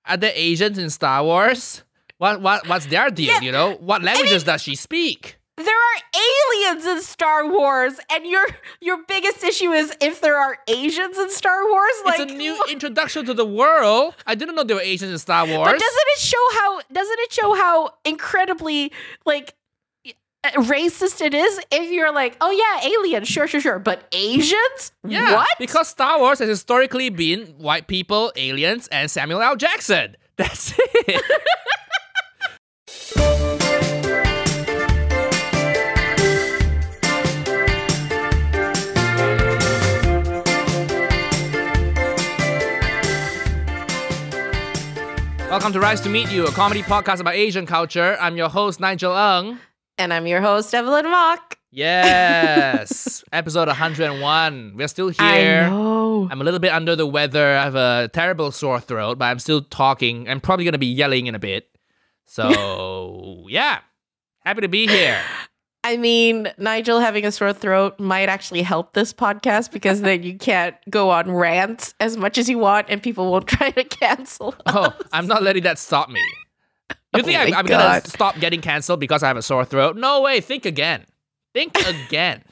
Are there Asians in Star Wars? What's their deal, you know? What languages does she speak? There are aliens in Star Wars, and your biggest issue is if there are Asians in Star Wars. Like, it's a new introduction to the world. I didn't know there were Asians in Star Wars. But doesn't it show how incredibly like racist it is if you're like, oh yeah, aliens, sure, but Asians? Yeah, what? Because Star Wars has historically been white people, aliens, and Samuel L. Jackson. That's it. Welcome to Rise to Meet You, a comedy podcast about Asian culture. I'm your host, Nigel Ng. And I'm your host, Evelyn Mock. Yes, episode 101. We're still here. I know. I'm a little bit under the weather. I have a terrible sore throat, but I'm still talking. I'm probably going to be yelling in a bit. So, yeah, happy to be here. I mean, Nigel having a sore throat might actually help this podcast because then you can't go on rants as much as you want and people won't try to cancel us. Oh, I'm not letting that stop me. You think I'm going to stop getting canceled because I have a sore throat? No way. Think again. Think again.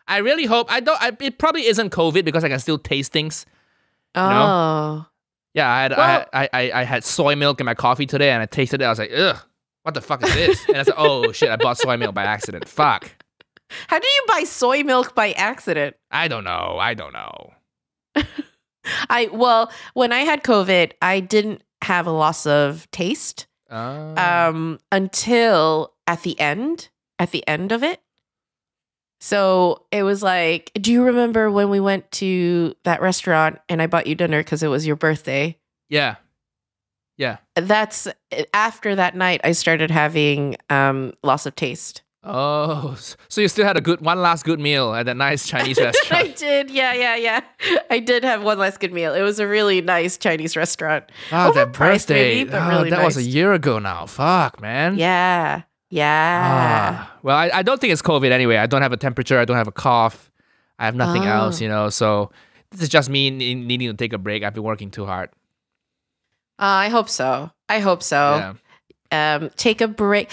I really hope. It probably isn't COVID because I can still taste things. Oh. You know? Yeah, I had soy milk in my coffee today and I tasted it. I was like, ugh. What the fuck is this? And I said, oh shit, I bought soy milk by accident. Fuck. How do you buy soy milk by accident? I don't know. Well, when I had COVID, I didn't have a loss of taste until at the end of it. So it was like, do you remember when we went to that restaurant and I bought you dinner because it was your birthday? Yeah. Yeah. That's after that night I started having loss of taste. Oh, so you still had one last good meal at that nice Chinese restaurant. I did. Yeah. I did have one last good meal. It was a really nice Chinese restaurant. Oh, that birthday. Maybe, but really that nice. was a year ago now. Fuck, man. Yeah. Well, I don't think it's COVID anyway. I don't have a temperature. I don't have a cough. I have nothing else, you know. So this is just me needing to take a break. I've been working too hard. I hope so. Yeah. Take a break.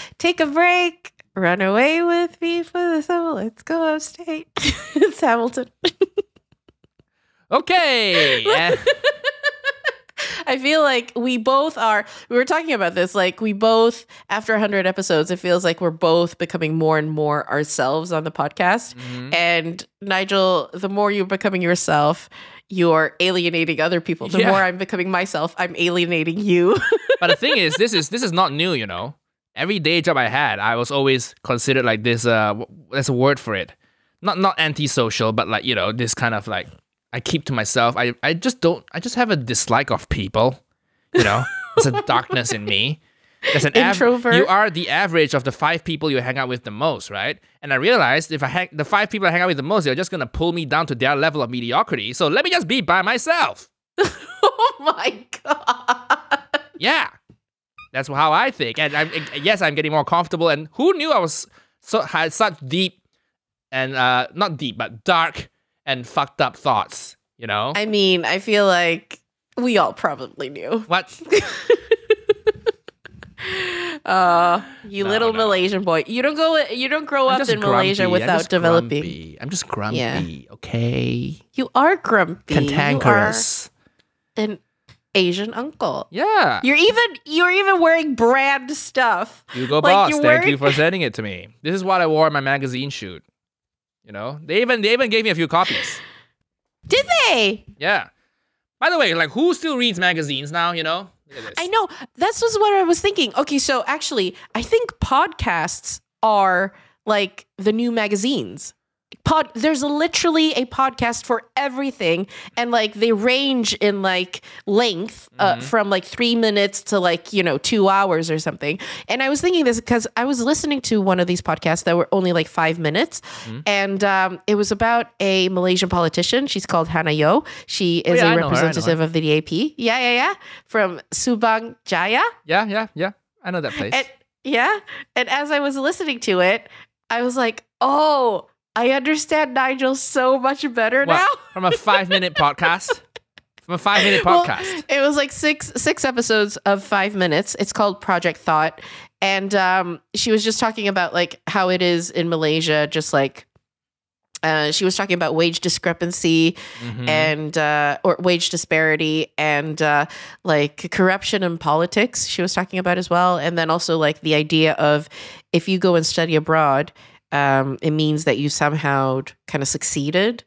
Run away with me for the summer. Let's go upstate. It's Hamilton. Okay. I feel like we were talking about this, like we both, after 100 episodes, it feels like we're both becoming more and more ourselves on the podcast. Mm-hmm. And Nigel, the more you're becoming yourself, you're alienating other people. The more I'm becoming myself, I'm alienating you. But the thing is, this is not new, you know. Every day job I had, I was always considered like this. There's a word for it, not antisocial, but like, you know, this kind of like I keep to myself. I just have a dislike of people. You know, there's a darkness in me. There's an introvert. You are the average of the 5 people you hang out with the most, right? And I realized if the 5 people I hang out with the most, they're just gonna pull me down to their level of mediocrity. So let me just be by myself. Oh my god. Yeah, that's how I think. And I'm getting more comfortable. And who knew I had such deep and not deep, but dark and fucked up thoughts. You know. I mean, I feel like we all probably knew. What? You little Malaysian boy. You don't grow up in Malaysia without developing. Grumpy. I'm just grumpy, okay? You are grumpy. Cantankerous. You are an Asian uncle. Yeah. You're even wearing brand stuff. Hugo Boss, thank you for sending it to me. This is what I wore at my magazine shoot. You know? They even gave me a few copies. Did they? Yeah. By the way, like, who still reads magazines now, you know? I know. That's just what I was thinking. Okay, so actually, I think podcasts are like the new magazines. There's literally a podcast for everything, and like they range in like length from like 3 minutes to like, you know, 2 hours or something. And I was thinking this because I was listening to one of these podcasts that were only like 5 minutes, and it was about a Malaysian politician. She's called Hannah Yeoh. She is a representative of the DAP. Yeah. From Subang Jaya. Yeah. I know that place. And as I was listening to it, I was like, oh, I understand Nigel so much better now. From a 5-minute podcast? from a 5-minute Well, podcast. it was like six episodes of 5 minutes. It's called Project Thought. And she was just talking about like how it is in Malaysia, just like she was talking about wage discrepancy and or wage disparity and like corruption in politics. She was talking about as well, and then also like the idea of if you go and study abroad, it means that you somehow kind of succeeded,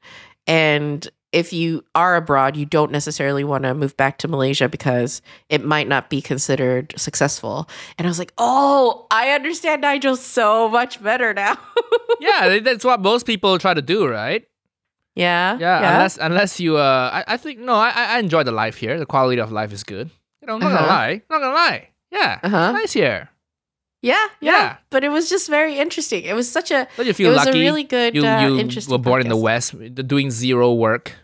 and if you are abroad, you don't necessarily want to move back to Malaysia because it might not be considered successful. And I was like, oh, I understand Nigel so much better now. Yeah, that's what most people try to do, right? Yeah. Unless you, I think, no, I enjoy the life here. The quality of life is good. You know, I'm not gonna lie. Yeah, nice here. Yeah. But it was just very interesting. It was such a, Don't you feel it was lucky? a really good, you interesting were born in the podcast. West, doing zero work.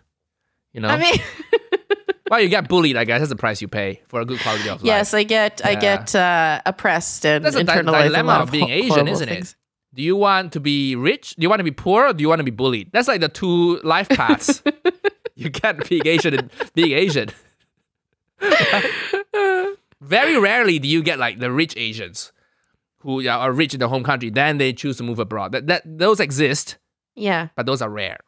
You know, I mean, well, you get bullied. I guess that's the price you pay for a good quality of life. yes, I get oppressed and That's a internalized a dilemma lot of being Asian, horrible isn't things. it? Do you want to be rich? Do you want to be poor? Or do you want to be bullied? That's like the two life paths. You get being Asian and being Asian. Very rarely do you get like the rich Asians who are rich in their home country. Then they choose to move abroad. Those exist, Yeah, but those are rare.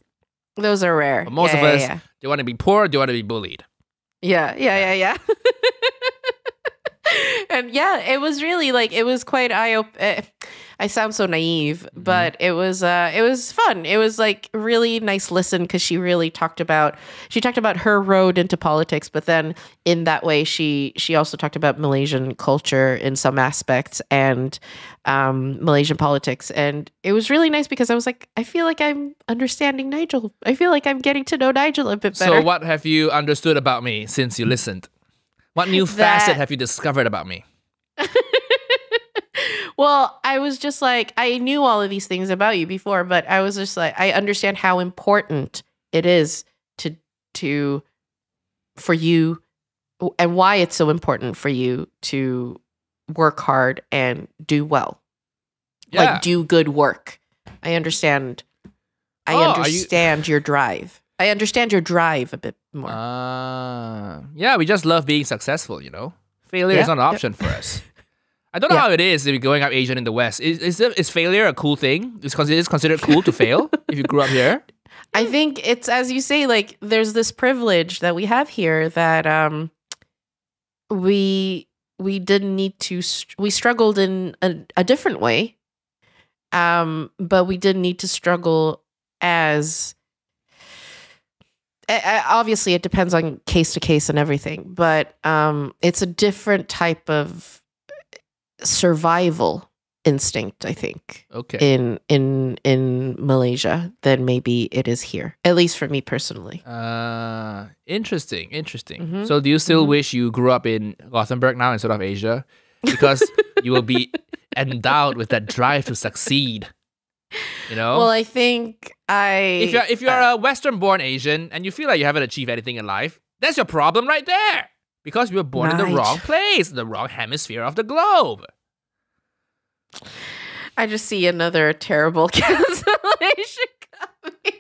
those are rare. But most of us, do you want to be poor? Or do you want to be bullied? Yeah. And yeah, it was really like, it was quite I sound so naive, but it was fun. It was like really nice listen because she talked about her road into politics, but then in that way she also talked about Malaysian culture in some aspects and Malaysian politics, and it was really nice because I was like, I feel like I'm understanding Nigel. I feel like I'm getting to know Nigel a bit better. So what have you understood about me since you listened? What new facet have you discovered about me? Well, I was just like, I knew all of these things about you before, but I was just like, I understand how important it is for you and why it's so important for you to work hard and do well. Yeah. Like do good work. I understand your drive. I understand your drive a bit more. Yeah, we just love being successful, you know? Failure is not an option for us. I don't know how it is if you're growing up Asian in the West. Is failure a cool thing? Is it considered cool to fail if you grew up here? I think it's, as you say, like there's this privilege that we have here that we didn't need to. We struggled in a different way, but we didn't need to struggle as. Obviously, it depends on case to case and everything, but it's a different type of survival instinct, I think. Okay. In Malaysia than maybe it is here, at least for me personally. Interesting. So do you still wish you grew up in Gothenburg now instead of Asia? Because you will be endowed with that drive to succeed. You know? Well, I think if you're a Western-born Asian and you feel like you haven't achieved anything in life, that's your problem right there. Because you were born in the wrong place, the wrong hemisphere of the globe. I just see another terrible cancellation coming.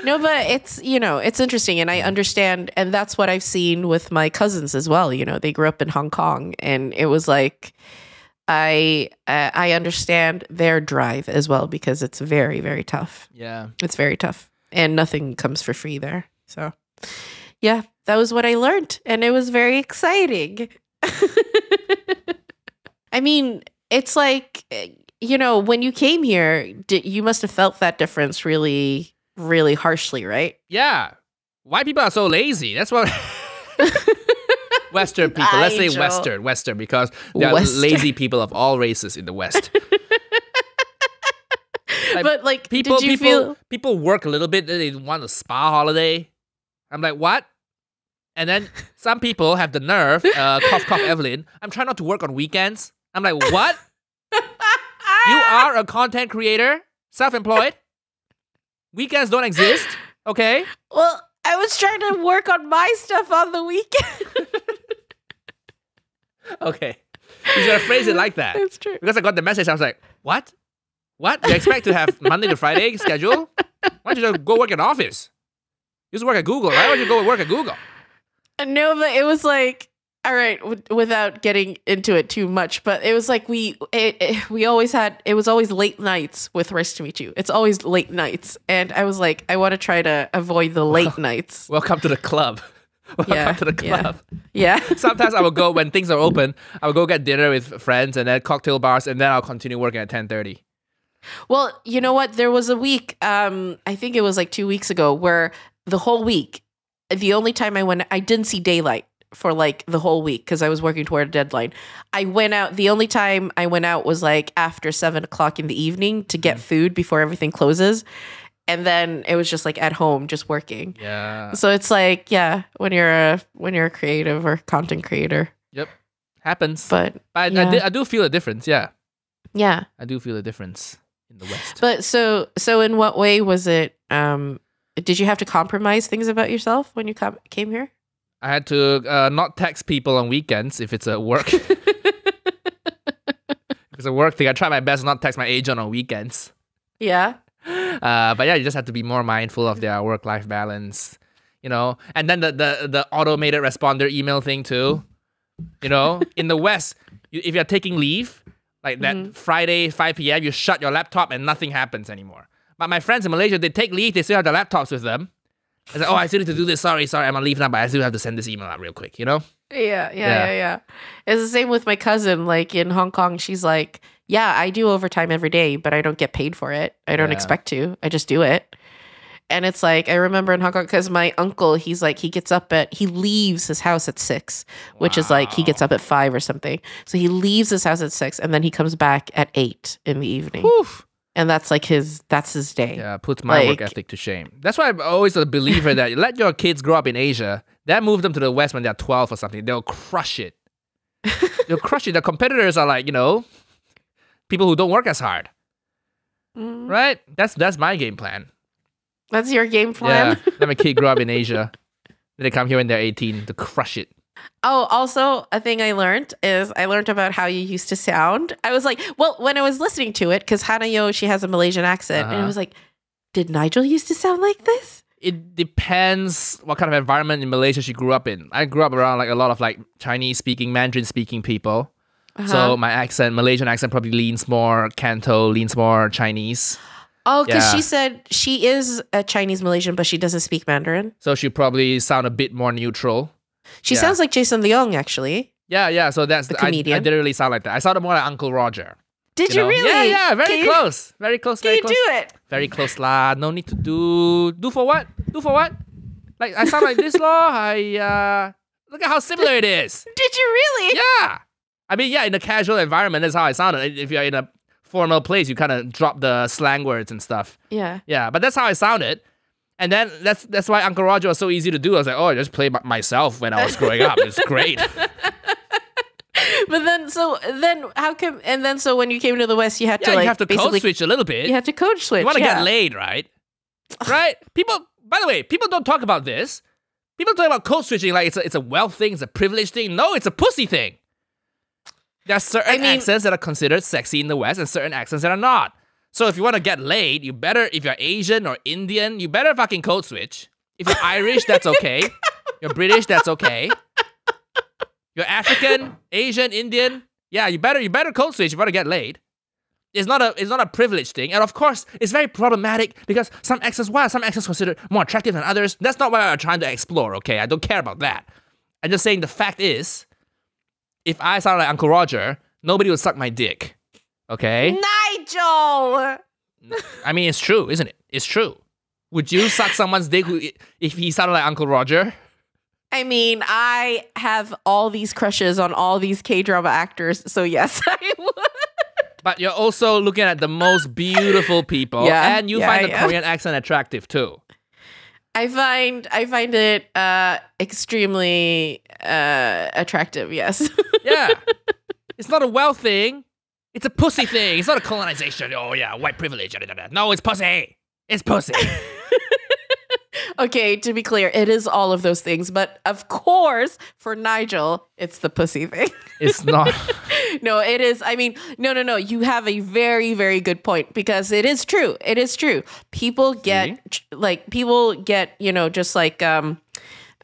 No, but it's interesting, and I understand, and that's what I've seen with my cousins as well. You know, they grew up in Hong Kong, and it was like I understand their drive as well because it's very, very tough. Yeah, it's very tough, and nothing comes for free there. So, yeah, that was what I learned, and it was very exciting. I mean, it's like, you know, when you came here, you must have felt that difference really, really harshly, right? Yeah. White people are so lazy. That's what... Western people. Let's say Western, because there are lazy people of all races in the West. But like, people feel work a little bit, then they want a spa holiday. I'm like, what? And then some people have the nerve, cough, Evelyn, I'm trying not to work on weekends. I'm like, what? You are a content creator, self-employed. Weekends don't exist, okay? Well, I was trying to work on my stuff on the weekend. Okay. You gotta phrase it like that. That's true. Because I got the message, I was like, what? What? You expect to have Monday to Friday schedule? Why don't you just go work in an office? You used to work at Google, right? Why would you go work at Google? No, but it was like, all right, without getting into it too much, but it was like we always had, it was always late nights with Rice to Meet You. It's always late nights. And I was like, I want to try to avoid the late nights. Welcome to the club. Welcome to the club. Yeah. Sometimes I will go, when things are open, I will go get dinner with friends and then cocktail bars, and then I'll continue working at 10:30. Well, you know what? There was a week, I think it was like 2 weeks ago, where the whole week, the only time I didn't see daylight for like the whole week because I was working toward a deadline. I went out, the only time I went out was like after 7 o'clock in the evening to get food before everything closes. And then it was just like at home, just working. Yeah. So it's like, yeah, when you're a creative or content creator. Yep. Happens. But yeah. I do feel a difference, yeah. Yeah. I do feel a difference in the West. But so in what way was it, did you have to compromise things about yourself when you came here? I had to not text people on weekends if it's a work. If it's a work thing, I try my best not text my agent on weekends. Yeah. But yeah, you just have to be more mindful of their work-life balance, you know. And then the automated responder email thing too, you know. In the West, if you're taking leave, like that Friday 5 p.m., you shut your laptop and nothing happens anymore. But my friends in Malaysia, they take leave, they still have their laptops with them. It's like, oh, I still need to do this. Sorry, I'm on leave now, but I still have to send this email out real quick, you know? Yeah. It's the same with my cousin. Like in Hong Kong, she's like, yeah, I do overtime every day, but I don't get paid for it. I don't expect to. I just do it. And it's like, I remember in Hong Kong, because my uncle, he's like, he leaves his house at 6, which is like, he gets up at 5 or something. So he leaves his house at 6 and then he comes back at 8 in the evening. Oof. And that's like that's his day. Yeah, puts my work ethic to shame. That's why I'm always a believer that let your kids grow up in Asia, then move them to the West when they're 12 or something. They'll crush it. They'll crush it. The competitors are like, you know, people who don't work as hard. Right? That's my game plan. That's your game plan? Yeah, let my kid grow up in Asia. Then they come here when they're 18 to crush it. Oh, also, a thing I learned about how you used to sound. I was like, well, when I was listening to it, because Hanayo, she has a Malaysian accent, and I was like, did Nigel used to sound like this? It depends what kind of environment in Malaysia she grew up in. I grew up around like a lot of like Chinese-speaking, Mandarin-speaking people. So my accent, Malaysian accent probably leans more Canto, leans more Chinese. Oh, because she said she is a Chinese Malaysian, but she doesn't speak Mandarin. So she probably sound a bit more neutral. She sounds like Jason Leong, actually. Yeah. So that's the comedian. I didn't really sound like that. I sounded more like Uncle Roger. Did you really? Yeah. Very close. Very close. Can you do it? Very close lah. No need to do. Do for what? Like I sound like this law. Look at how similar it is. Did you really? Yeah. I mean, yeah. In a casual environment, that's how I sounded. If you're in a formal place, you kind of drop the slang words and stuff. Yeah. Yeah. But that's how I sounded. And then that's why Uncle Roger was so easy to do. I was like, oh, I just played myself when I was growing up. It's great. But then how come? And then so when you came to the West, you had to you have to code switch a little bit. You had to code switch. You want to get laid, right? Right? People. By the way, people don't talk about this. People talk about code switching like it's a wealth thing, it's a privilege thing. No, it's a pussy thing. There are certain accents that are considered sexy in the West, and certain accents that are not. So if you want to get laid, you better, if you're Asian or Indian, you better fucking code switch. If you're Irish, that's okay. You're British, that's okay. You're African, Asian, Indian, yeah, you better code switch if you want to get laid. It's not a privilege thing. And of course, it's very problematic because some accents considered more attractive than others. That's not what I'm trying to explore, okay? I don't care about that. I'm just saying the fact is, if I sound like Uncle Roger, nobody would suck my dick. Okay? Nigel! I mean, it's true, isn't it? It's true. Would you suck someone's dick if he sounded like Uncle Roger? I mean, I have all these crushes on all these K-drama actors, so yes, I would. But you're also looking at the most beautiful people, and you find the Korean accent attractive too. I find it extremely attractive, yes. Yeah. It's not a wealth thing. It's a pussy thing. It's not a colonization. Oh yeah, white privilege. No, it's pussy. It's pussy. Okay, to be clear, it is all of those things. But of course, for Nigel, it's the pussy thing. It's not. No, it is. I mean, no. You have a very, very good point because it is true. It is true. People get just like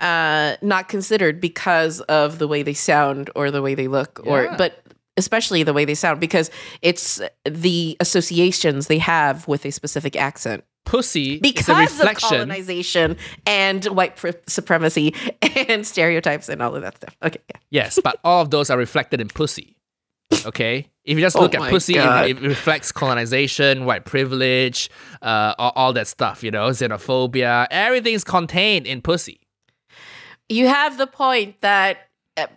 not considered because of the way they sound or the way they look, but especially the way they sound because it's the associations they have with a specific accent. Pussy because is a reflection of colonization and white supremacy and stereotypes and all of that stuff. Okay, yeah. Yes, but all of those are reflected in pussy. Okay, if you just look at pussy, it reflects colonization, white privilege, all that stuff. Xenophobia. Everything's contained in pussy. You have the point that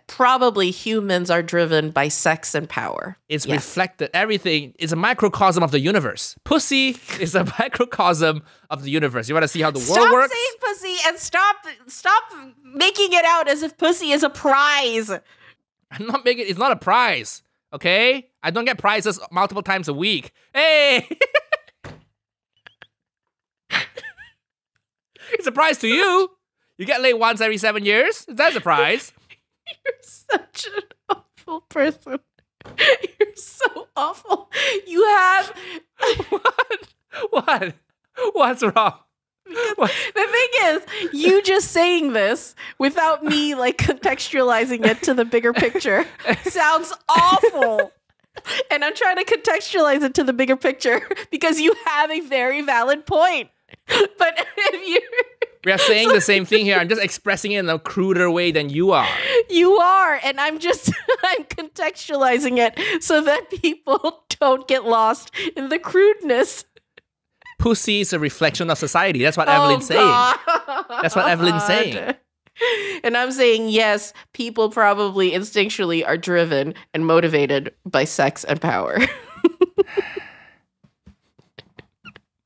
probably humans are driven by sex and power. It's reflected. Everything is a microcosm of the universe. Pussy is a microcosm of the universe. You want to see how the world works? Stop saying pussy and stop making it out as if pussy is a prize. I'm not making. It's not a prize. Okay, I don't get prizes multiple times a week. Hey, it's a prize to you. You get laid once every 7 years. That's a prize. You're such an awful person. You're so awful. You have what? What's wrong? The thing is, you just saying this without me like contextualizing it to the bigger picture sounds awful. And I'm trying to contextualize it to the bigger picture because you have a very valid point. But if you we are saying the same thing here. I'm just expressing it in a cruder way than you are. You are, and I'm contextualizing it so that people don't get lost in the crudeness. Pussy is a reflection of society. That's what Evelyn's saying. That's what Evelyn's saying. And I'm saying, yes, people probably instinctually are driven and motivated by sex and power.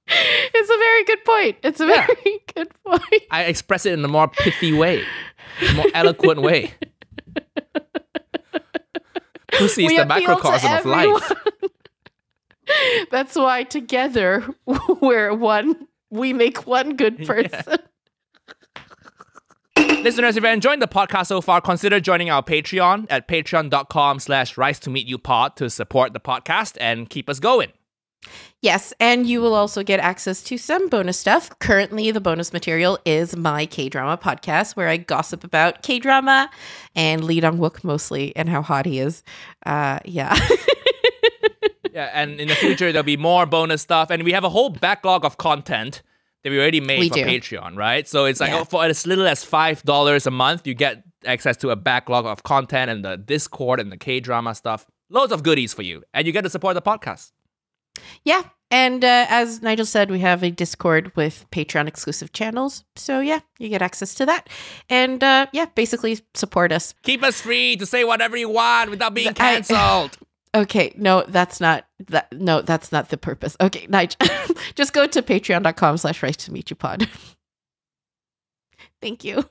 It's a very good point. It's a very good point. I express it in a more pithy way, a more eloquent way. Pussy is the microcosm of life. That's why together we're one. We make one good person. Listeners, if you're enjoying the podcast so far, consider joining our Patreon at patreon.com/rice2meetyoupod to support the podcast and keep us going. Yes, and you will also get access to some bonus stuff. Currently, the bonus material is my K-drama podcast, where I gossip about K-drama and Lee Dong-wook mostly, and how hot he is. Yeah, and in the future, there'll be more bonus stuff, and we have a whole backlog of content that we already made for Patreon, right? So it's like for as little as $5 a month, you get access to a backlog of content and the Discord and the K-drama stuff. Loads of goodies for you, and you get to support the podcast. Yeah, and as Nigel said, we have a Discord with Patreon exclusive channels. So yeah, you get access to that. And basically support us. Keep us free to say whatever you want without being cancelled. Okay, no, that's not the purpose. Okay, Nigel, just go to patreon.com/rice2meetyoupod. Thank you.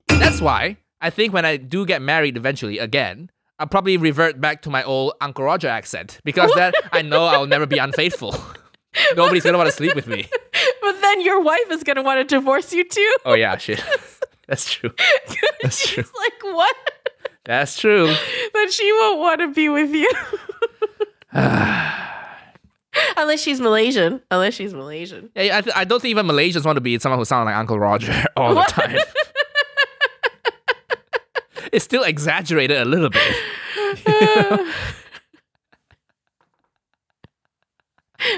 That's why I think when I do get married eventually again, I'll probably revert back to my old Uncle Roger accent because then I know I'll never be unfaithful. Nobody's gonna want to sleep with me. But then your wife is gonna want to divorce you too. Oh yeah, shit. That's true. That's true. She's like, what? That's true. Then she won't want to be with you. Unless she's Malaysian. Yeah, I don't think even Malaysians want to be with someone who sounds like Uncle Roger all the time. It's still exaggerated a little bit.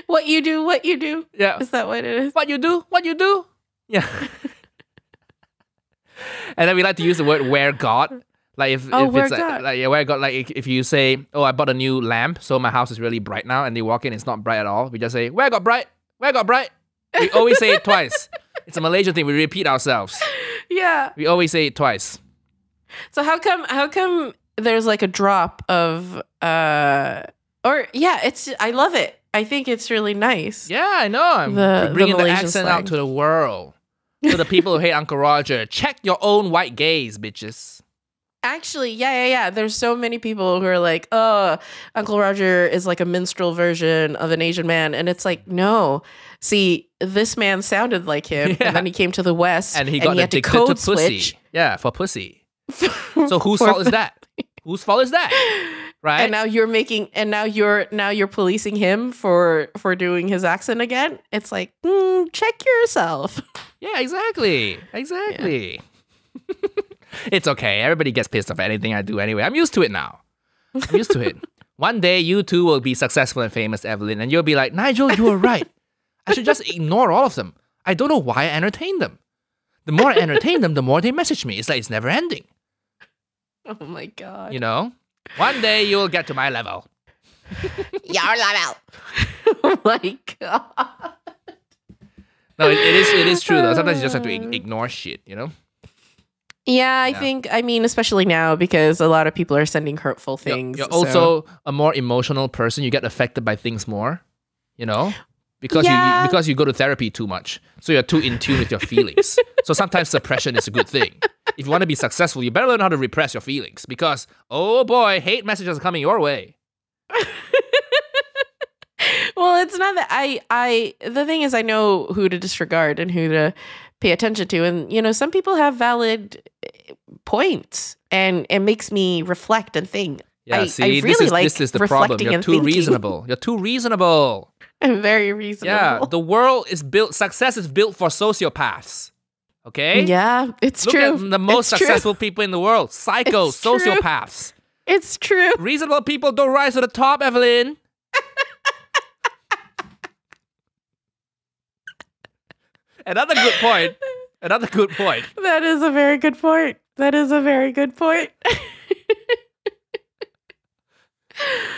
What you do. Yeah. Is that what it is? What you do? Yeah. And then we like to use the word where God. Like if it's where God, like if you say, oh, I bought a new lamp, so my house is really bright now, and they walk in, it's not bright at all. We just say, where got bright? We always say it twice. It's a Malaysian thing. We repeat ourselves. Yeah. We always say it twice. So how come there's like a drop of I love it. I think it's really nice. Yeah, I know. I'm bringing the accent out to the world. To the people who hate Uncle Roger, check your own white gaze, bitches. Actually, yeah. There's so many people who are like, oh, Uncle Roger is like a minstrel version of an Asian man. And it's like, no. See, this man sounded like him. Yeah. And then he came to the West And he got had to addicted code to pussy. switch. Yeah, for pussy. So whose fault is that? Whose fault is that? Right? And now you're policing him for doing his accent again. It's like, check yourself. Yeah, exactly. It's okay. Everybody gets pissed off at anything I do anyway. I'm used to it now. I'm used to it. One day you too will be successful and famous, Evelyn, and you'll be like, Nigel, you were right. I should just ignore all of them. I don't know why I entertain them. The more I entertain them, the more they message me. It's like it's never ending. Oh my God. You know? One day you'll get to my level. Your level. Oh my God. No, it is true though. Sometimes you just have to ignore shit, you know? Yeah, I mean, especially now because a lot of people are sending hurtful things. You're also a more emotional person. You get affected by things more, you know? Because you go to therapy too much. So you're too in tune with your feelings. So sometimes suppression is a good thing. If you want to be successful, you better learn how to repress your feelings because, oh boy, hate messages are coming your way. Well, it's not that the thing is I know who to disregard and who to pay attention to. And, you know, some people have valid points and it makes me reflect and think. Yeah, I really like this is the problem. You're too reasonable. You're too reasonable. I'm very reasonable. Yeah, the world is built, success is built for sociopaths. Okay? Yeah, it's Look true. at the most successful people in the world. Psychos, sociopaths. It's true. Reasonable people don't rise to the top, Evelyn. Another good point. That is a very good point.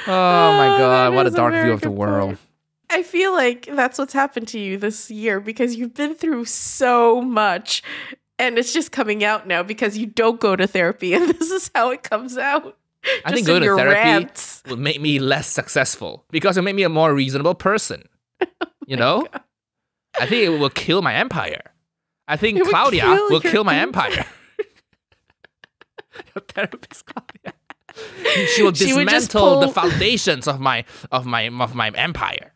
Oh my God, what a dark view of the world. I feel like that's what's happened to you this year because you've been through so much and it's just coming out now because you don't go to therapy and this is how it comes out. I think going to therapy will make me less successful because it'll make me a more reasonable person. You know? God. I think it will kill my empire. I think Claudia will kill my empire. Your therapist, Claudia. She will dismantle the foundations of my empire.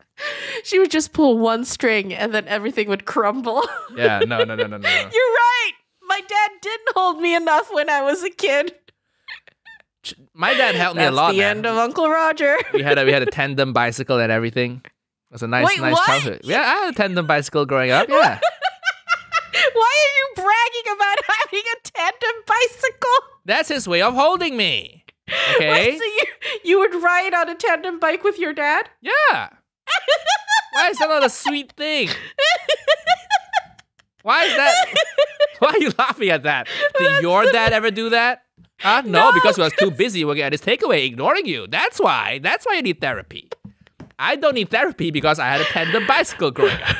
She would just pull one string and then everything would crumble. Yeah, no. You're right. My dad didn't hold me enough when I was a kid. My dad helped me a lot. That's the end of Uncle Roger. We had a tandem bicycle and everything. It was a nice childhood. Yeah, I had a tandem bicycle growing up. Yeah. Why are you bragging about having a tandem bicycle? That's his way of holding me. Okay. Wait, so you would ride on a tandem bike with your dad? Yeah. Why is that not a sweet thing? Why is that? Why are you laughing at that? Did your dad ever do that? Huh? No, because he was too busy working at his takeaway, ignoring you. That's why. That's why you need therapy. I don't need therapy because I had a tandem bicycle growing up.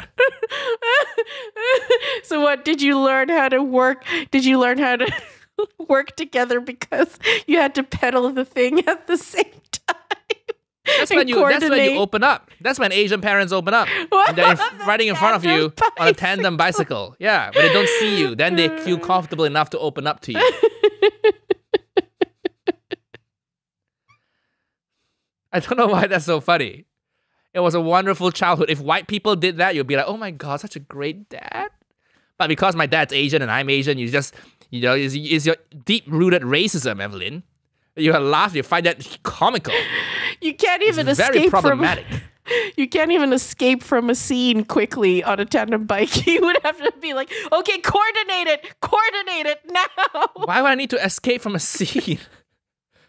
So what, did you learn how to work? Did you learn how to work together because you had to pedal the thing at the same time? That's when you open up. That's when Asian parents open up. And they're riding in front of you on a tandem bicycle. Yeah, when they don't see you, then they feel comfortable enough to open up to you. I don't know why that's so funny. It was a wonderful childhood. If white people did that, you'd be like, oh my God, such a great dad. But because my dad's Asian and I'm Asian, you just, you know, is your deep-rooted racism, Evelyn. You laugh, you find that comical. You can't even escape you can't even escape from a scene quickly on a tandem bike. You would have to be like, okay, coordinate it now. Why would I need to escape from a scene?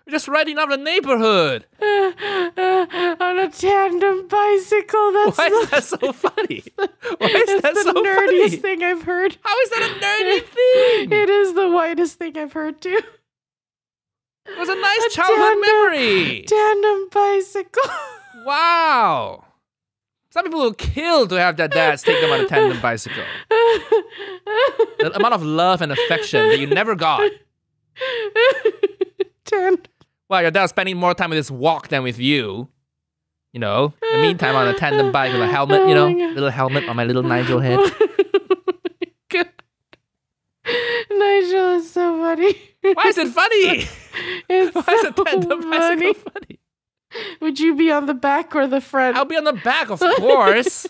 We're just riding up the neighborhood. On a tandem bicycle. Why is that so funny? Why is that so funny? It's the nerdiest thing I've heard. How is that a nerdy thing? It is the whitest thing I've heard too. It was a nice childhood memory. Tandem bicycle. Wow. Some people will kill to have their dads take them on a tandem bicycle. The amount of love and affection that you never got. Well, your dad's spending more time with his walk than with you. You know, in the meantime, on a tandem bike with a helmet, you know, little helmet on my little Nigel head. Nigel is so funny. Why is it funny? It's Why is so a tandem funny. bicycle funny? Would you be on the back or the front? I'll be on the back, of course.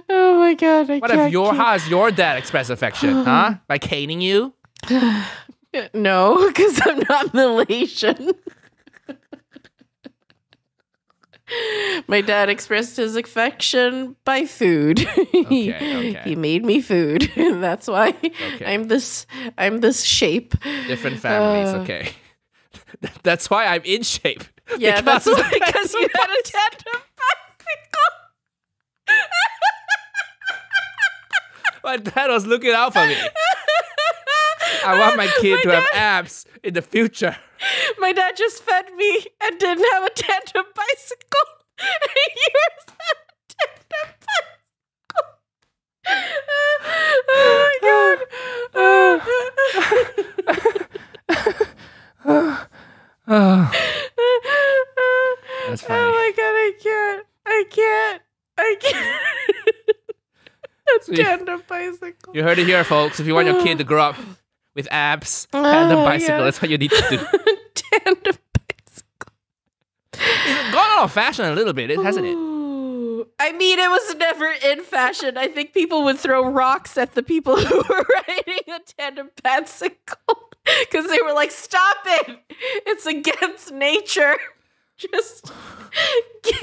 Oh my god! How has your dad expressed affection? Huh? By caning you? No, because I'm not Malaysian. My dad expressed his affection by food. Okay. He made me food, and that's why I'm this shape. Different families, okay. That's why I'm in shape. Yeah, that's because you had a tandem bicycle. My dad was looking out for me. I want my kid to have abs in the future. My dad just fed me and didn't have a tandem bicycle. Yours had a tandem bicycle. Oh my god. That's funny. Oh my god, I can't. A tandem bicycle. You heard it here, folks. If you want your kid to grow up with abs, tandem bicycle, that's what you need to do. Tandem bicycle. It's gone out of fashion a little bit, hasn't it? I mean, it was never in fashion. I think people would throw rocks at the people who were riding a tandem bicycle because they were like, "Stop it! It's against nature. Just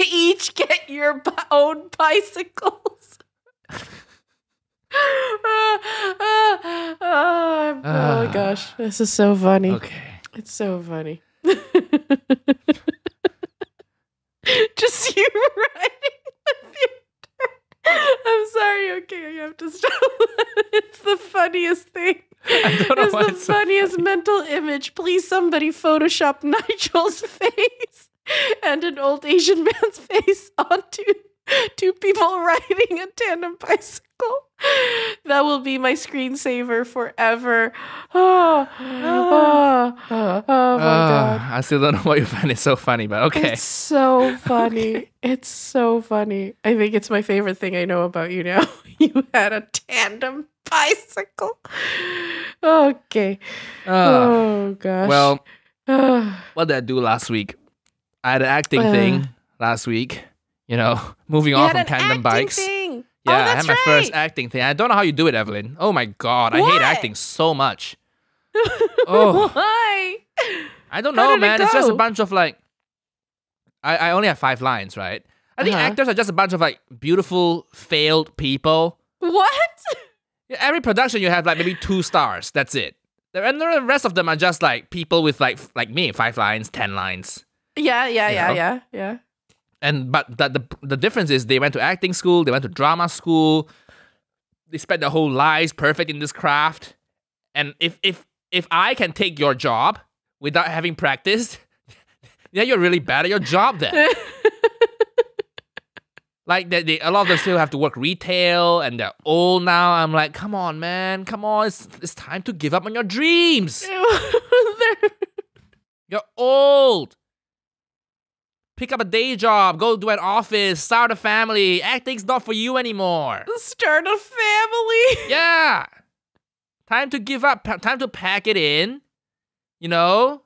each get your own bicycles." Oh my gosh, this is so funny. Okay. It's so funny. Just you riding with your I'm sorry, okay, I have to stop. It's the funniest thing. I don't know why It's the funniest mental image. Please, somebody Photoshop Nigel's face and an old Asian man's face onto two people riding a tandem bicycle. That will be my screensaver forever. Oh my god. I still don't know why you find it so funny, but okay. It's so funny. It's so funny. I think it's my favorite thing I know about you now. You had a tandem bicycle. Okay. Oh gosh. Well, what did I do last week? I had an acting thing last week. You know, moving on from tandem bikes. Thing. Yeah, Oh, I had that's my first acting thing. I don't know how you do it, Evelyn. Oh my god, I hate acting so much. Oh, Why? I don't How know, did it man. It's just a go? bunch of like, I only have 5 lines, right? I think actors are just a bunch of like beautiful failed people. What? Yeah, every production you have like maybe 2 stars. That's it. And the rest of them are just like people with like me, 5 lines, 10 lines. Yeah. And but the difference is they went to acting school, they went to drama school, they spent their whole lives perfect in this craft. And if I can take your job without having practiced, yeah, you're really bad at your job then. Like a lot of them still have to work retail and they're old now. I'm like, come on, man, come on, it's time to give up on your dreams. You're old. Pick up a day job, go to an office, start a family. Acting's not for you anymore. Start a family. Yeah. Time to give up, time to pack it in, you know?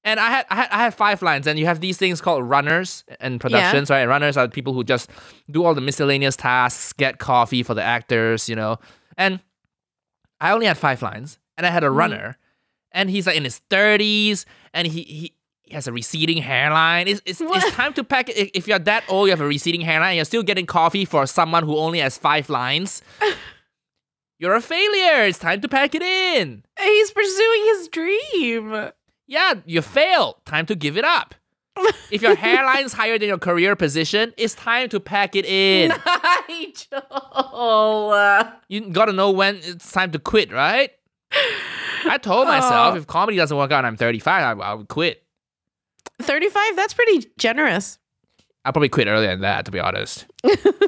And I had 5 lines, and you have these things called runners in productions, right? Runners are people who just do all the miscellaneous tasks, get coffee for the actors, you know? And I only had 5 lines, and I had a runner, and he's like in his 30s, and he has a receding hairline. It's time to pack it. If you're that old, you have a receding hairline, and you're still getting coffee for someone who only has 5 lines. You're a failure. It's time to pack it in. He's pursuing his dream. Yeah, you failed. Time to give it up. If your hairline's higher than your career position, it's time to pack it in. Nigel. You gotta know when it's time to quit, right? I told myself if comedy doesn't work out and I'm 35, I would quit. 35? That's pretty generous. I'll probably quit earlier than that, to be honest.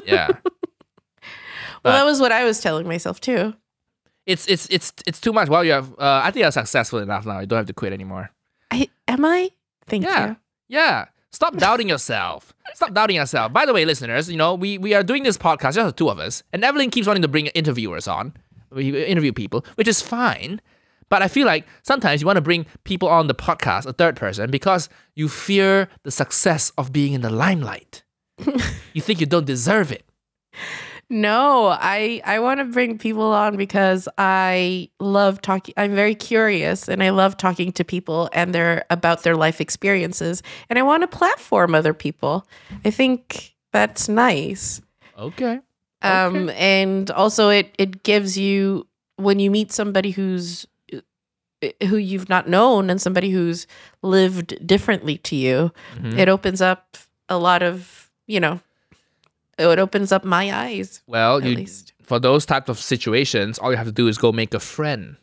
Yeah. Well, that was what I was telling myself too. It's too much. Well, you have. I think you're successful enough now. You don't have to quit anymore. Am I? Thank you. Yeah. Stop doubting yourself. Stop doubting yourself. By the way, listeners, you know we are doing this podcast, just the 2 of us, and Evelyn keeps wanting to bring interviewers on. you interview people, which is fine. But I feel like sometimes you want to bring people on the podcast, a third person, because you fear the success of being in the limelight. You think you don't deserve it. No, I want to bring people on because I love talking. I'm very curious and I love talking to people and about their life experiences. And I want to platform other people. I think that's nice. Okay. And also it gives you, when you meet somebody who you've not known and somebody who's lived differently to you, it opens up a lot of, it opens up my eyes. Well, for those types of situations, all you have to do is go make a friend.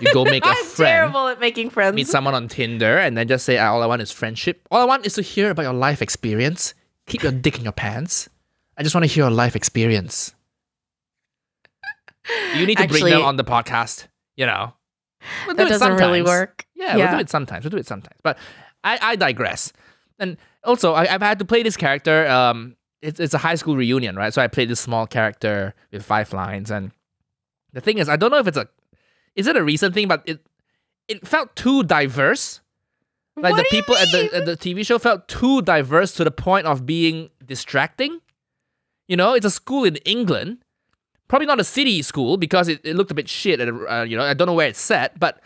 You go make a I'm friend. terrible at making friends. Meet someone on Tinder and then just say, all I want is friendship. All I want is to hear about your life experience. Keep your dick in your pants. I just want to hear your life experience. You need to bring them on the podcast, We'll that doesn't really work. Yeah, we'll do it sometimes. But I digress. And also, I've had to play this character. It's a high school reunion, right? So I played this small character with 5 lines. And the thing is, I don't know if is it a recent thing, but it felt too diverse. Like the people at the TV show felt too diverse to the point of being distracting. It's a school in England. Probably not a city school because it looked a bit shit. I don't know where it's set, but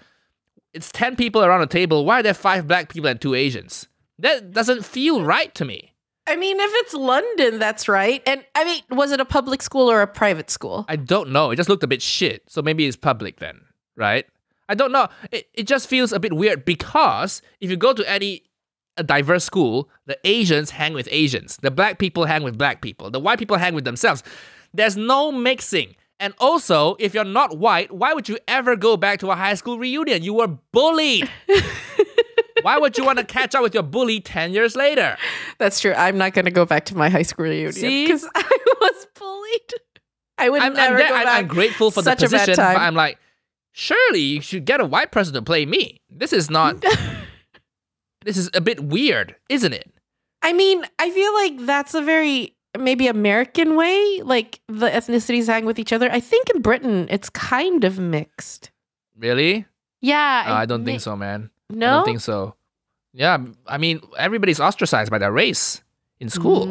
it's 10 people around a table. Why are there 5 black people and 2 Asians? That doesn't feel right to me. I mean, if it's London, that's right. And I mean, was it a public school or a private school? I don't know. It just looked a bit shit. So maybe it's public then, right? I don't know. It just feels a bit weird because if you go to a diverse school, the Asians hang with Asians. The black people hang with black people. The white people hang with themselves. There's no mixing. And also, if you're not white, why would you ever go back to a high school reunion? You were bullied. Why would you want to catch up with your bully 10 years later? That's true. I'm not going to go back to my high school reunion because I was bullied. I would never go back. I'm grateful for the position, but I'm like, surely you should get a white person to play me. This is not... This is a bit weird, isn't it? I mean, I feel like that's a very maybe American way, like the ethnicities hang with each other. I think in Britain, it's kind of mixed. Really? Yeah. I don't think so, man. No? I don't think so. Yeah, I mean, everybody's ostracized by their race in school.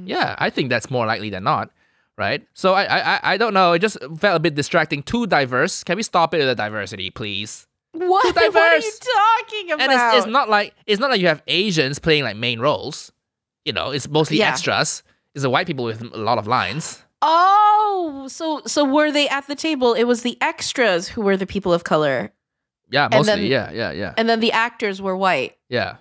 Yeah, I think that's more likely than not, right? So I don't know. It just felt a bit distracting. Too diverse. Can we stop it with the diversity, please? What? What are you talking about? And it's not like you have Asians playing like main roles. It's mostly extras. It's the white people with a lot of lines. Oh, so were they at the table? It was the extras who were the people of color. Yeah, mostly. Yeah. And then the actors were white. Yeah.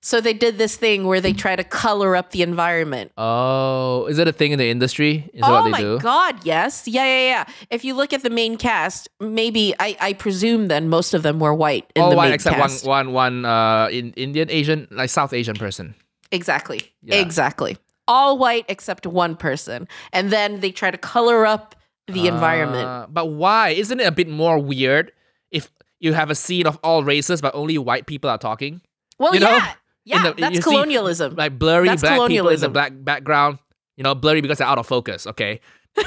So they did this thing where they try to color up the environment. Oh, is it a thing in the industry? Is that what they do? Oh my God, yes. Yeah. If you look at the main cast, maybe, I presume then most of them were white in the main except cast. one Indian, Asian, like South Asian person. Exactly. Yeah. Exactly. All white except one person. And then they try to color up the environment. But why? Isn't it a bit more weird if you have a scene of all races but only white people are talking? Well, yeah, that's colonialism. Like blurry that's black people in the colonialism. black background. Blurry because they're out of focus, okay? So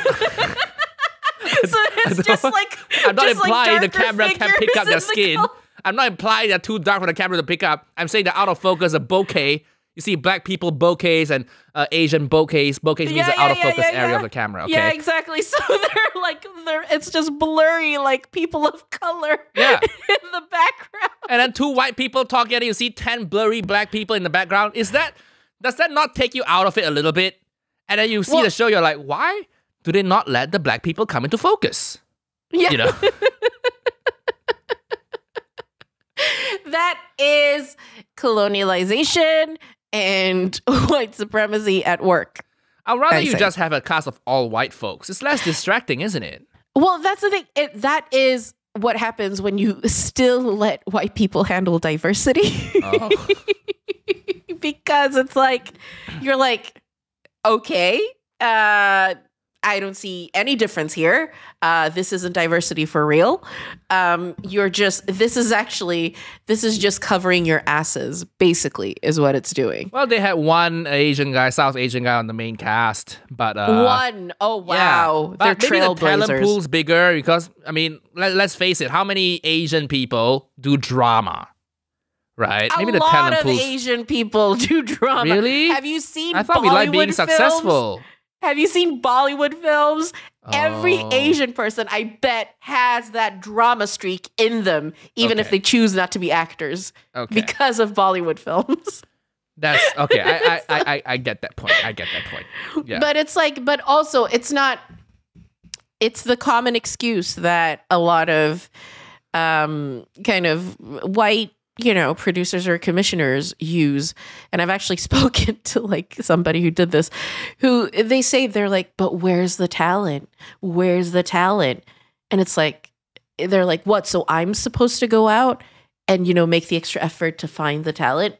it's just like I'm not implying the darker camera can pick up their figures in the skin. color. I'm not implying they're too dark for the camera to pick up. I'm saying they're out of focus, a bokeh. You see black people bokehs and Asian bokehs. Bokehs means the out of focus area of the camera, okay? Yeah, exactly. So it's just blurry, like people of color Yeah. in the background. And then 2 white people talking and you see 10 blurry black people in the background. Does that not take you out of it a little bit? And then you see the show, you're like, why do they not let the black people come into focus? Yeah. That is colonialization and white supremacy at work. I'd rather you just have a cast of all white folks. It's less distracting, isn't it? Well, that's the thing. That is what happens when you still let white people handle diversity. Oh. Because it's like, you're like, okay, I don't see any difference here. This isn't diversity for real. This is just covering your asses, basically, is what it's doing. Well, they had one South Asian guy on the main cast, but one. Oh wow, yeah. they're But maybe the talent trailblazers. pool's bigger because I mean, let's face it, how many Asian people do drama? Right? A Maybe the lot talent of pool's Asian people do drama. Really? Have you seen? I thought we like being successful. Have you seen Bollywood films? Every Oh. Asian person, I bet, has that drama streak in them, even if Okay. they choose not to be actors, Okay. because of Bollywood films. That's okay. I get that point. I get that point. Yeah. But it's like, but also, it's not. It's the common excuse that a lot of kind of white, producers or commissioners use. And I've actually spoken to like somebody who did this, who they say, they're like, but where's the talent? Where's the talent? And it's like, they're like, what? So I'm supposed to go out and, make the extra effort to find the talent?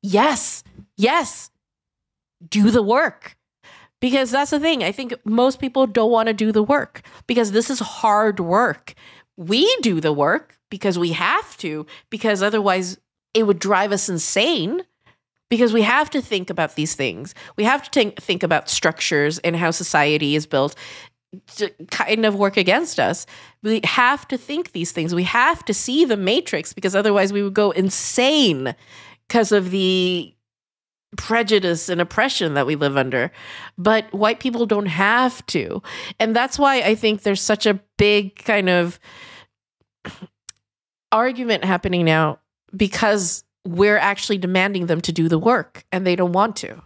Yes. Do the work. Because that's the thing. I think most people don't want to do the work because this is hard work. We do the work because we have to, because otherwise it would drive us insane, because we have to think about these things. We have to think about structures and how society is built to kind of work against us. We have to think these things. We have to see the matrix, because otherwise we would go insane because of the prejudice and oppression that we live under. But white people don't have to. And that's why I think there's such a big kind of argument happening now, because we're actually demanding them to do the work and they don't want to.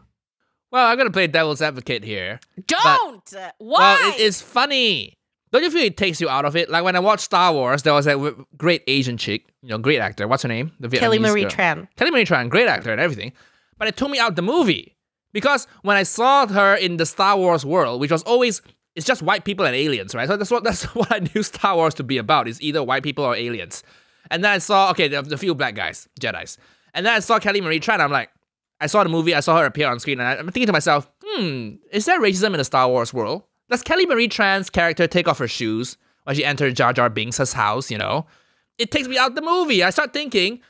Well, I'm gonna play devil's advocate here. Don't! Why? Well, it's funny. Don't you feel it takes you out of it? Like when I watched Star Wars, there was a great Asian chick, great actor. What's her name? The Kelly Vietnamese Marie girl. Tran. Kelly Marie Tran, great actor and everything. But it took me out the movie. Because when I saw her in the Star Wars world, which was always, it's just white people and aliens, right? So that's what I knew Star Wars to be about, is either white people or aliens. And then I saw, okay, the few black guys, Jedis. And then I saw Kelly Marie Tran, I'm like, I saw the movie, I saw her appear on screen, and I'm thinking to myself, is there racism in the Star Wars world? Does Kelly Marie Tran's character take off her shoes when she enters Jar Jar Binks' house, It takes me out the movie. I start thinking,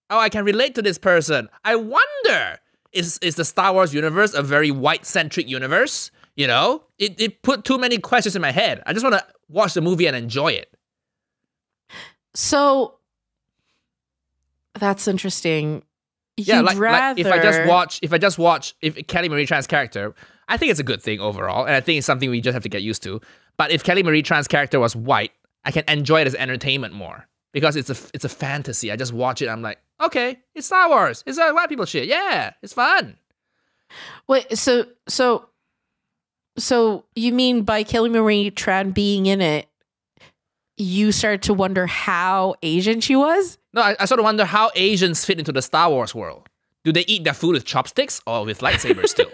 oh, I can relate to this person. I wonder, is the Star Wars universe a very white-centric universe? It put too many questions in my head. I just want to watch the movie and enjoy it. So that's interesting. Yeah, You'd like rather... if I just watch Kelly Marie Tran's character, I think it's a good thing overall, and I think it's something we just have to get used to. But if Kelly Marie Tran's character was white, I can enjoy it as entertainment more, because it's a fantasy. I just watch it, I'm like, okay, it's Star Wars. It's white people shit. Yeah, it's fun. Wait, so you mean by Kelly Marie Tran being in it, you started to wonder how Asian she was? No, I sort of wonder how Asians fit into the Star Wars world. Do they eat their food with chopsticks or with lightsabers still?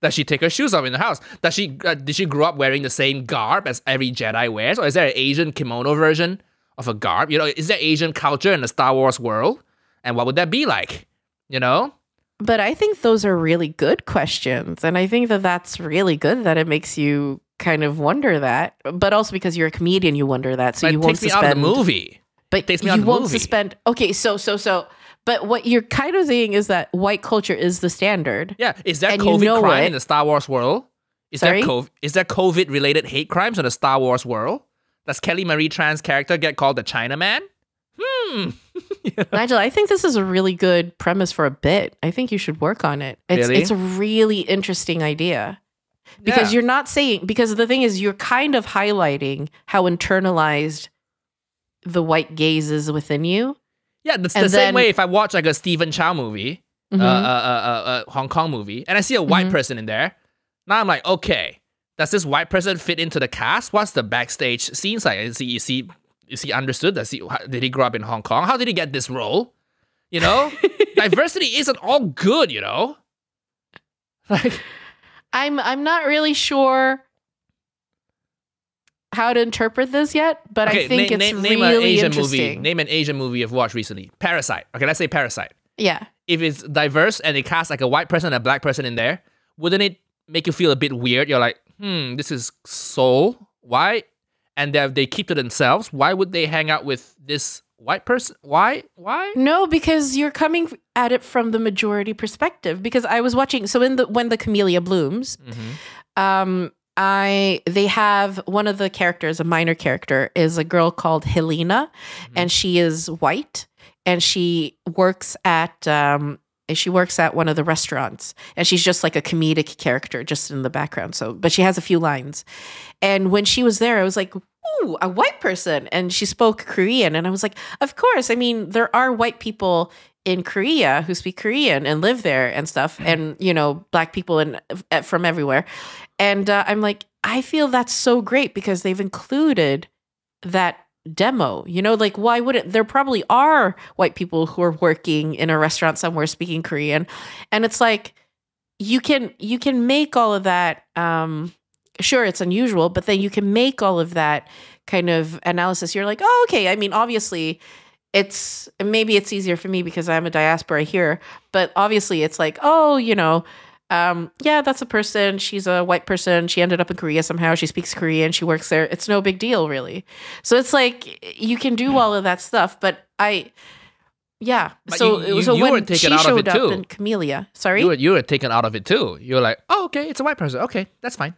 Does she take her shoes off in the house? Did she grow up wearing the same garb as every Jedi wears? Or is there an Asian kimono version of a garb? Is there Asian culture in the Star Wars world? And what would that be like? But I think those are really good questions. And I think that that's really good that it makes you kind of wonder that. But also because you're a comedian, you wonder that. So but you it won't takes me suspend. out of the movie. But takes me out you of the won't movie. suspend. Okay, so. But what you're kind of saying is that white culture is the standard. Yeah, is there And COVID crime in the Star Wars world? Sorry? Is there COVID-related hate crimes in the Star Wars world? Does Kelly Marie Tran's character get called the Chinaman? Nigel, I think this is a really good premise for a bit. I think you should work on it. Really? It's a really interesting idea. Because you're not saying, because the thing is, you're kind of highlighting how internalized the white gaze is within you. Yeah, that's the same way if I watch like a Stephen Chow movie, Hong Kong movie, and I see a white person in there. Now I'm like, okay, does this white person fit into the cast? What's the backstage scenes like? Is he understood? Did he grow up in Hong Kong? How did he get this role? Diversity isn't all good, Like, I'm not really sure how to interpret this yet, but I think it's name an really Asian interesting. movie. Name an Asian movie you've watched recently. Parasite. Okay, let's say Parasite. Yeah. If it's diverse and they cast like a white person and a black person in there, wouldn't it make you feel a bit weird. You're like, this is Seoul. Why? And they keep to themselves. Why would they hang out with this white person? Why? No, because you're coming at it from the majority perspective. Because I was watching. So when the camellia blooms, they have one of the characters, a minor character, is a girl called Helena, and she is white, and she works at one of the restaurants, and she's just like a comedic character just in the background. So, but she has a few lines. And when she was there, I was like, ooh, a white person. And she spoke Korean. And I was like, of course. I mean, there are white people in Korea who speak Korean and live there and stuff. And, black people from everywhere. And I'm like, I feel that's so great because they've included that demo, like why wouldn't there probably are white people who are working in a restaurant somewhere speaking Korean, and it's like you can make all of that sure it's unusual, but then you can make all of that kind of analysis. You're like, oh, okay, I mean, obviously maybe it's easier for me because I'm a diaspora here, but obviously it's like, oh, yeah, that's a person. She's a white person. She ended up in Korea somehow. She speaks Korean. She works there. It's no big deal, really. So it's like you can do all of that stuff. But yeah. But so you when were taken she out of showed it up too. in Camellia, sorry, you were taken out of it too. You were like, oh, okay, it's a white person. Okay, that's fine.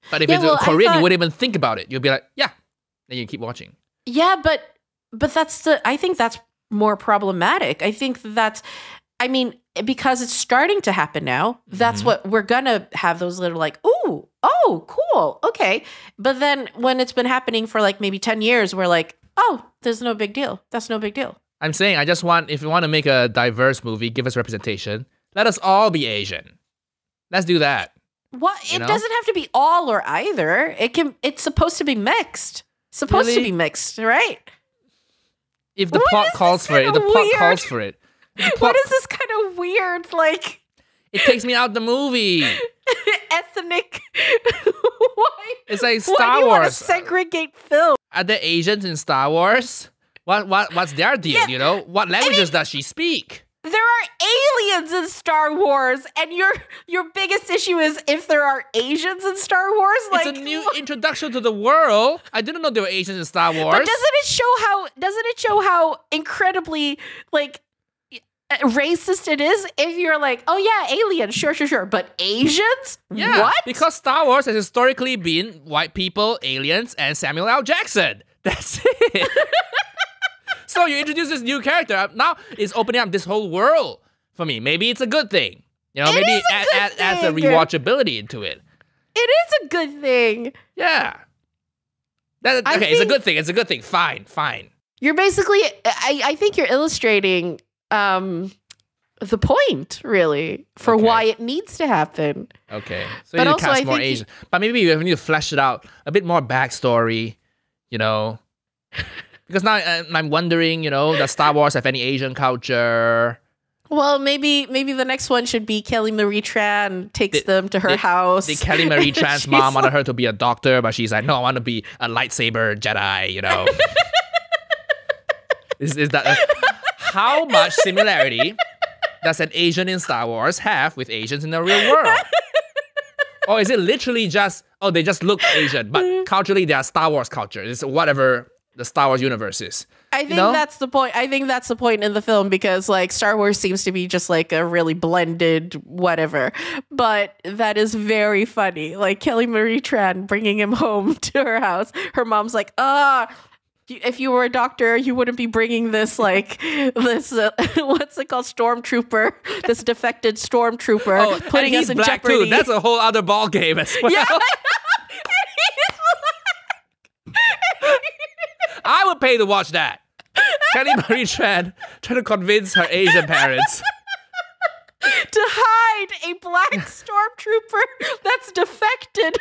But if Yeah, it's well, Korean, you wouldn't even think about it. You'd be like, yeah. Then you keep watching. Yeah, but I think that's more problematic. I think because it's starting to happen now, that's what we're gonna have those little like, ooh, oh, cool, okay. But then when it's been happening for like maybe 10 years, we're like, oh, there's no big deal. That's no big deal. I'm saying if you want to make a diverse movie, give us representation. Let us all be Asian. Let's do that. Well, it doesn't have to be all or either. It's supposed to be mixed. Supposed to be mixed, right? If the plot calls for it, if the plot calls for it. What is this kind of weird, like... It takes me out the movie. Ethnic... Why? It's like Star Why do you Wars. want to segregate film? Are there Asians in Star Wars? What's their deal, What languages does she speak? There are aliens in Star Wars, and your biggest issue is if there are Asians in Star Wars. Like, it's a new introduction to the world. I didn't know there were Asians in Star Wars. But doesn't it show how incredibly like racist it is if you're like, oh yeah, aliens, sure, but Asians? Yeah, what? Because Star Wars has historically been white people, aliens, and Samuel L. Jackson. That's it. So you introduce this new character. Now it's opening up this whole world for me. Maybe it's a good thing. Maybe it adds a rewatchability into it. It is a good thing. Yeah. It's a good thing. It's a good thing. Fine. You're basically, I think you're illustrating the point, really, for why it needs to happen. Okay. So you need to cast more Asian. But maybe we need to flesh it out. A bit more backstory, Because now I'm wondering, does Star Wars have any Asian culture? Well, maybe the next one should be Kelly Marie Tran takes them to her house. The Kelly Marie Tran's mom wanted her to be a doctor, but she's like, no, I want to be a lightsaber Jedi, Is that how much similarity does an Asian in Star Wars have with Asians in the real world? Or is it literally just, they just look Asian, but culturally they are Star Wars culture. It's whatever the Star Wars universe is. I think that's the point. I think that's the point in the film because like Star Wars seems to be just like a really blended whatever. But that is very funny. Like Kelly Marie Tran bringing him home to her house. Her mom's like, if you were a doctor, you wouldn't be bringing this what's it called, stormtrooper, this defected stormtrooper, putting us in black jeopardy. Too. That's a whole other ball game as well. Yeah. I would pay to watch that. Kelly Marie Tran trying to convince her Asian parents to hide a black stormtrooper that's defected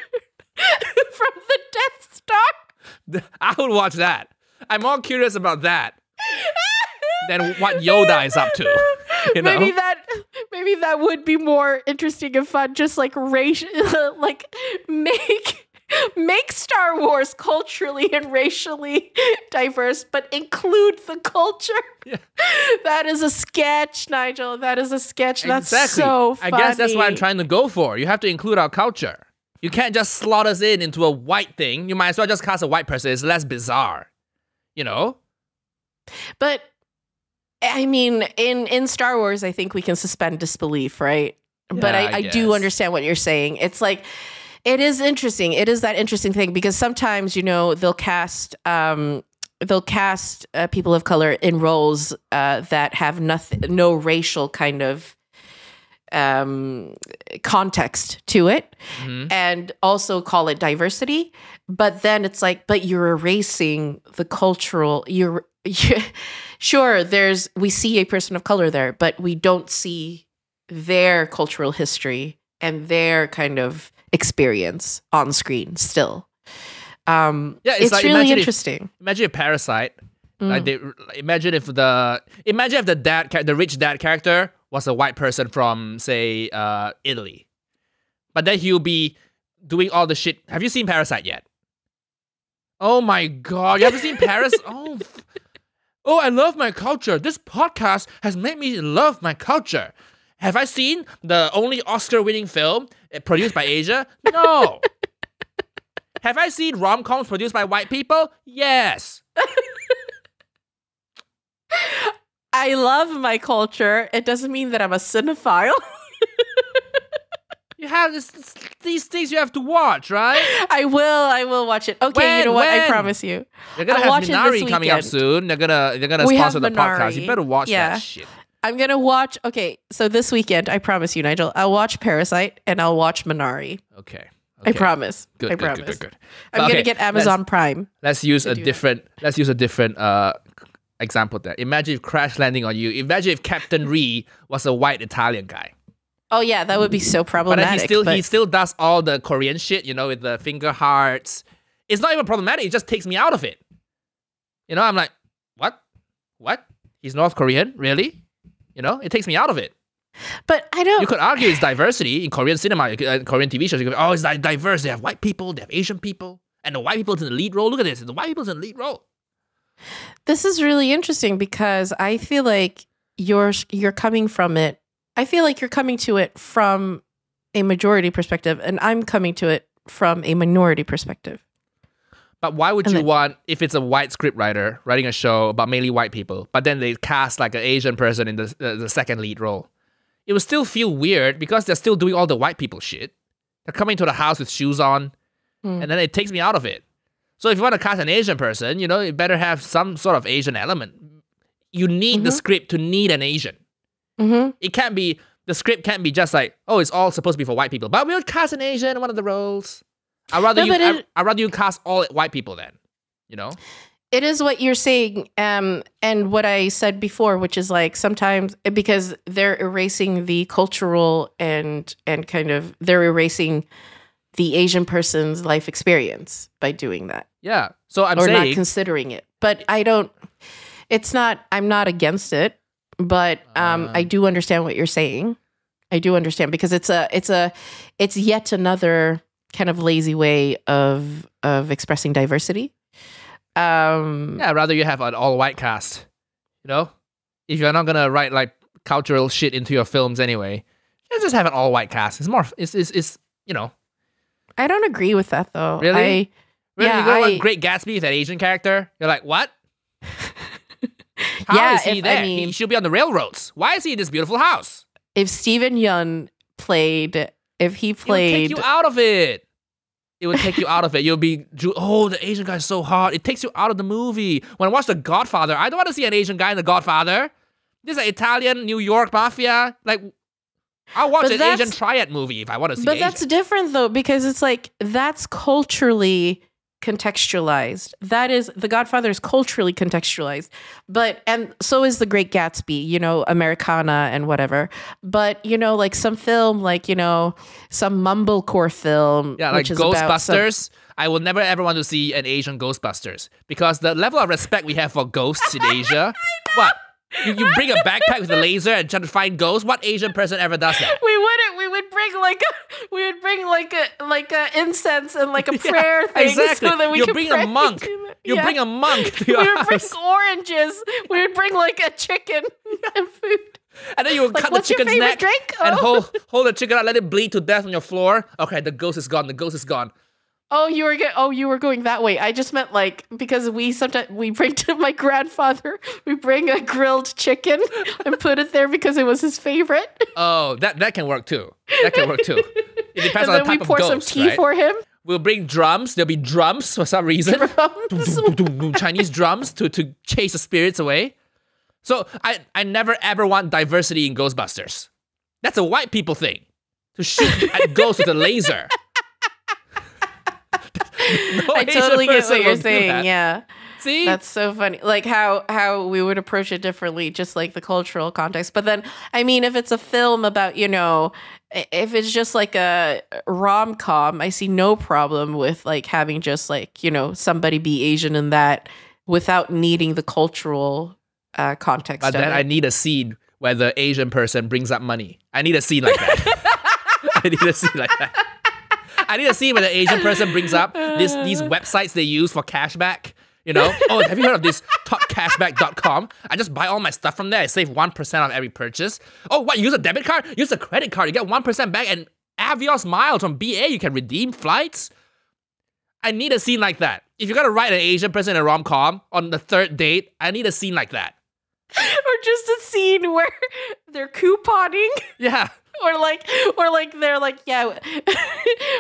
from the Death Star. I would watch that. I'm more curious about that than what Yoda is up to. Maybe that would be more interesting and fun. Just like make Make Star Wars culturally and racially diverse, but include the culture. Yeah. That is a sketch, Nigel. That is a sketch. That's Exactly. so funny. I guess that's what I'm trying to go for. You have to include our culture. You can't just slot us into a white thing. You might as well just cast a white person. It's less bizarre. You know? But I mean, in Star Wars, I think we can suspend disbelief, right? But Yeah, I do understand what you're saying. It's like, it is interesting. It is that interesting thing because sometimes, you know, they'll cast people of color in roles that have no racial kind of context to it, and also call it diversity. But then it's like, but you're erasing the cultural. Sure, we see a person of color there, but we don't see their cultural history and their kind of experience on screen still. Yeah, it's like, really interesting. Imagine a Parasite. Like imagine if the rich dad character was a white person from, say, Italy, but then he'll be doing all the shit. Have you seen Parasite yet? Oh my god, you haven't seen Parasite? Oh, I love my culture. This podcast has made me love my culture. Have I seen the only Oscar-winning film produced by Asia? No. Have I seen rom-coms produced by white people? Yes. I love my culture. It doesn't mean that I'm a cinephile. You have these things you have to watch, right? I will watch it. Okay, you know what? I promise you. They're gonna have Minari coming up soon. They're gonna sponsor the podcast. You better watch that shit. I'm gonna watch. Okay, so this weekend, I promise you, Nigel, I'll watch Parasite and I'll watch Minari. Okay. I promise. Good. I'm gonna get Amazon Prime. Let's use a different example there. Imagine if Crash Landing on You. Imagine if Captain Ree was a white Italian guy. Oh yeah, that would be so problematic. But he still does all the Korean shit, you know, with the finger hearts. It's not even problematic. It just takes me out of it. You know, I'm like, what? He's North Korean, really? You know, it takes me out of it. But I don't. You could argue it's diversity in Korean cinema, Korean TV shows. You go, it's diverse. They have white people, they have Asian people, and the white people's in the lead role. Look at this. The white people's in the lead role. This is really interesting because I feel like you're coming from it. I feel like you're coming to it from a majority perspective, and I'm coming to it from a minority perspective. But why would you want, if it's a white scriptwriter writing a show about mainly white people, but then they cast like an Asian person in the second lead role? It would still feel weird because they're still doing all the white people shit. They're coming to the house with shoes on, and then it takes me out of it. So if you want to cast an Asian person, you know, you better have some sort of Asian element. You need the script to need an Asian. It can't be, the script can't be just like, oh, it's all supposed to be for white people, but we'll cast an Asian in one of the roles. I'd rather you cast all white people then, you know? It is what you're saying, and what I said before, which is like sometimes because they're erasing the cultural and kind of they're erasing the Asian person's life experience by doing that. Yeah. So I'm saying, or not considering it, but I don't. It's not. I'm not against it, but I do understand what you're saying. I do understand because it's yet another kind of lazy way of expressing diversity. Yeah, rather you have an all-white cast, you know? If you're not gonna write like cultural shit into your films anyway, just have an all-white cast. It's more, it's you know. I don't agree with that though. Really? You go on Great Gatsby with that Asian character? You're like, what? How is he there? I mean, he should be on the railroads. Why is he in this beautiful house? If Steven Yeun played, it would take you out of it. It would take you out of it. You'll be, oh, the Asian guy's so hot. It takes you out of the movie. When I watch The Godfather, I don't want to see an Asian guy in The Godfather. This is an Italian, New York mafia. Like, I'll watch an Asian triad movie if I want to see But Asian. that's different, though, because it's like, that's culturally contextualized. That is, The Godfather is culturally contextualized. And so is The Great Gatsby, you know, Americana and whatever. But, you know, like some film, like, you know, some mumblecore film. Yeah, like Ghostbusters. I will never ever want to see an Asian Ghostbusters because the level of respect we have for ghosts in Asia. What? You bring a backpack with a laser and try to find ghosts. What Asian person ever does that? We wouldn't. We would bring like a incense and like a prayer thing. Exactly. So that we You could bring pray a monk. to You yeah. bring a monk to We your would bring house. oranges. We would bring like a chicken and food. And then you would Like, cut the what's your chicken's favorite neck drink? and Oh. hold the chicken out, let it bleed to death on your floor. Okay, the ghost is gone. The ghost is gone. Oh, you were going that way. I just meant like because we bring to my grandfather. We bring a grilled chicken and put it there because it was his favorite. Oh, that can work too. That can work too. It depends And on then the we type pour of some ghost, tea right? for him. We'll bring drums. There'll be drums for some reason. Chinese drums to chase the spirits away. So I never ever want diversity in Ghostbusters. That's a white people thing. To shoot at ghosts with a laser. No I Asian totally get person what you're will do saying. that. Yeah. See? That's so funny. Like how we would approach it differently, just like the cultural context. But then, I mean, if it's a film about, if it's just like a rom-com, I see no problem with like having just like, somebody be Asian in that without needing the cultural context. But of then it. I need a scene where the Asian person brings up money. I need a scene like that. I need a scene like that. I need a scene where the Asian person brings up these websites they use for cashback. Oh, have you heard of this topcashback.com? I just buy all my stuff from there. I save 1% on every purchase. Oh, what? Use a debit card? Use a credit card. You get 1% back and Avios miles from BA. You can redeem flights. I need a scene like that. If you're gonna write an Asian person in a rom-com on the third date, I need a scene like that. Or just a scene where they're couponing. Yeah. Or like they're like, yeah,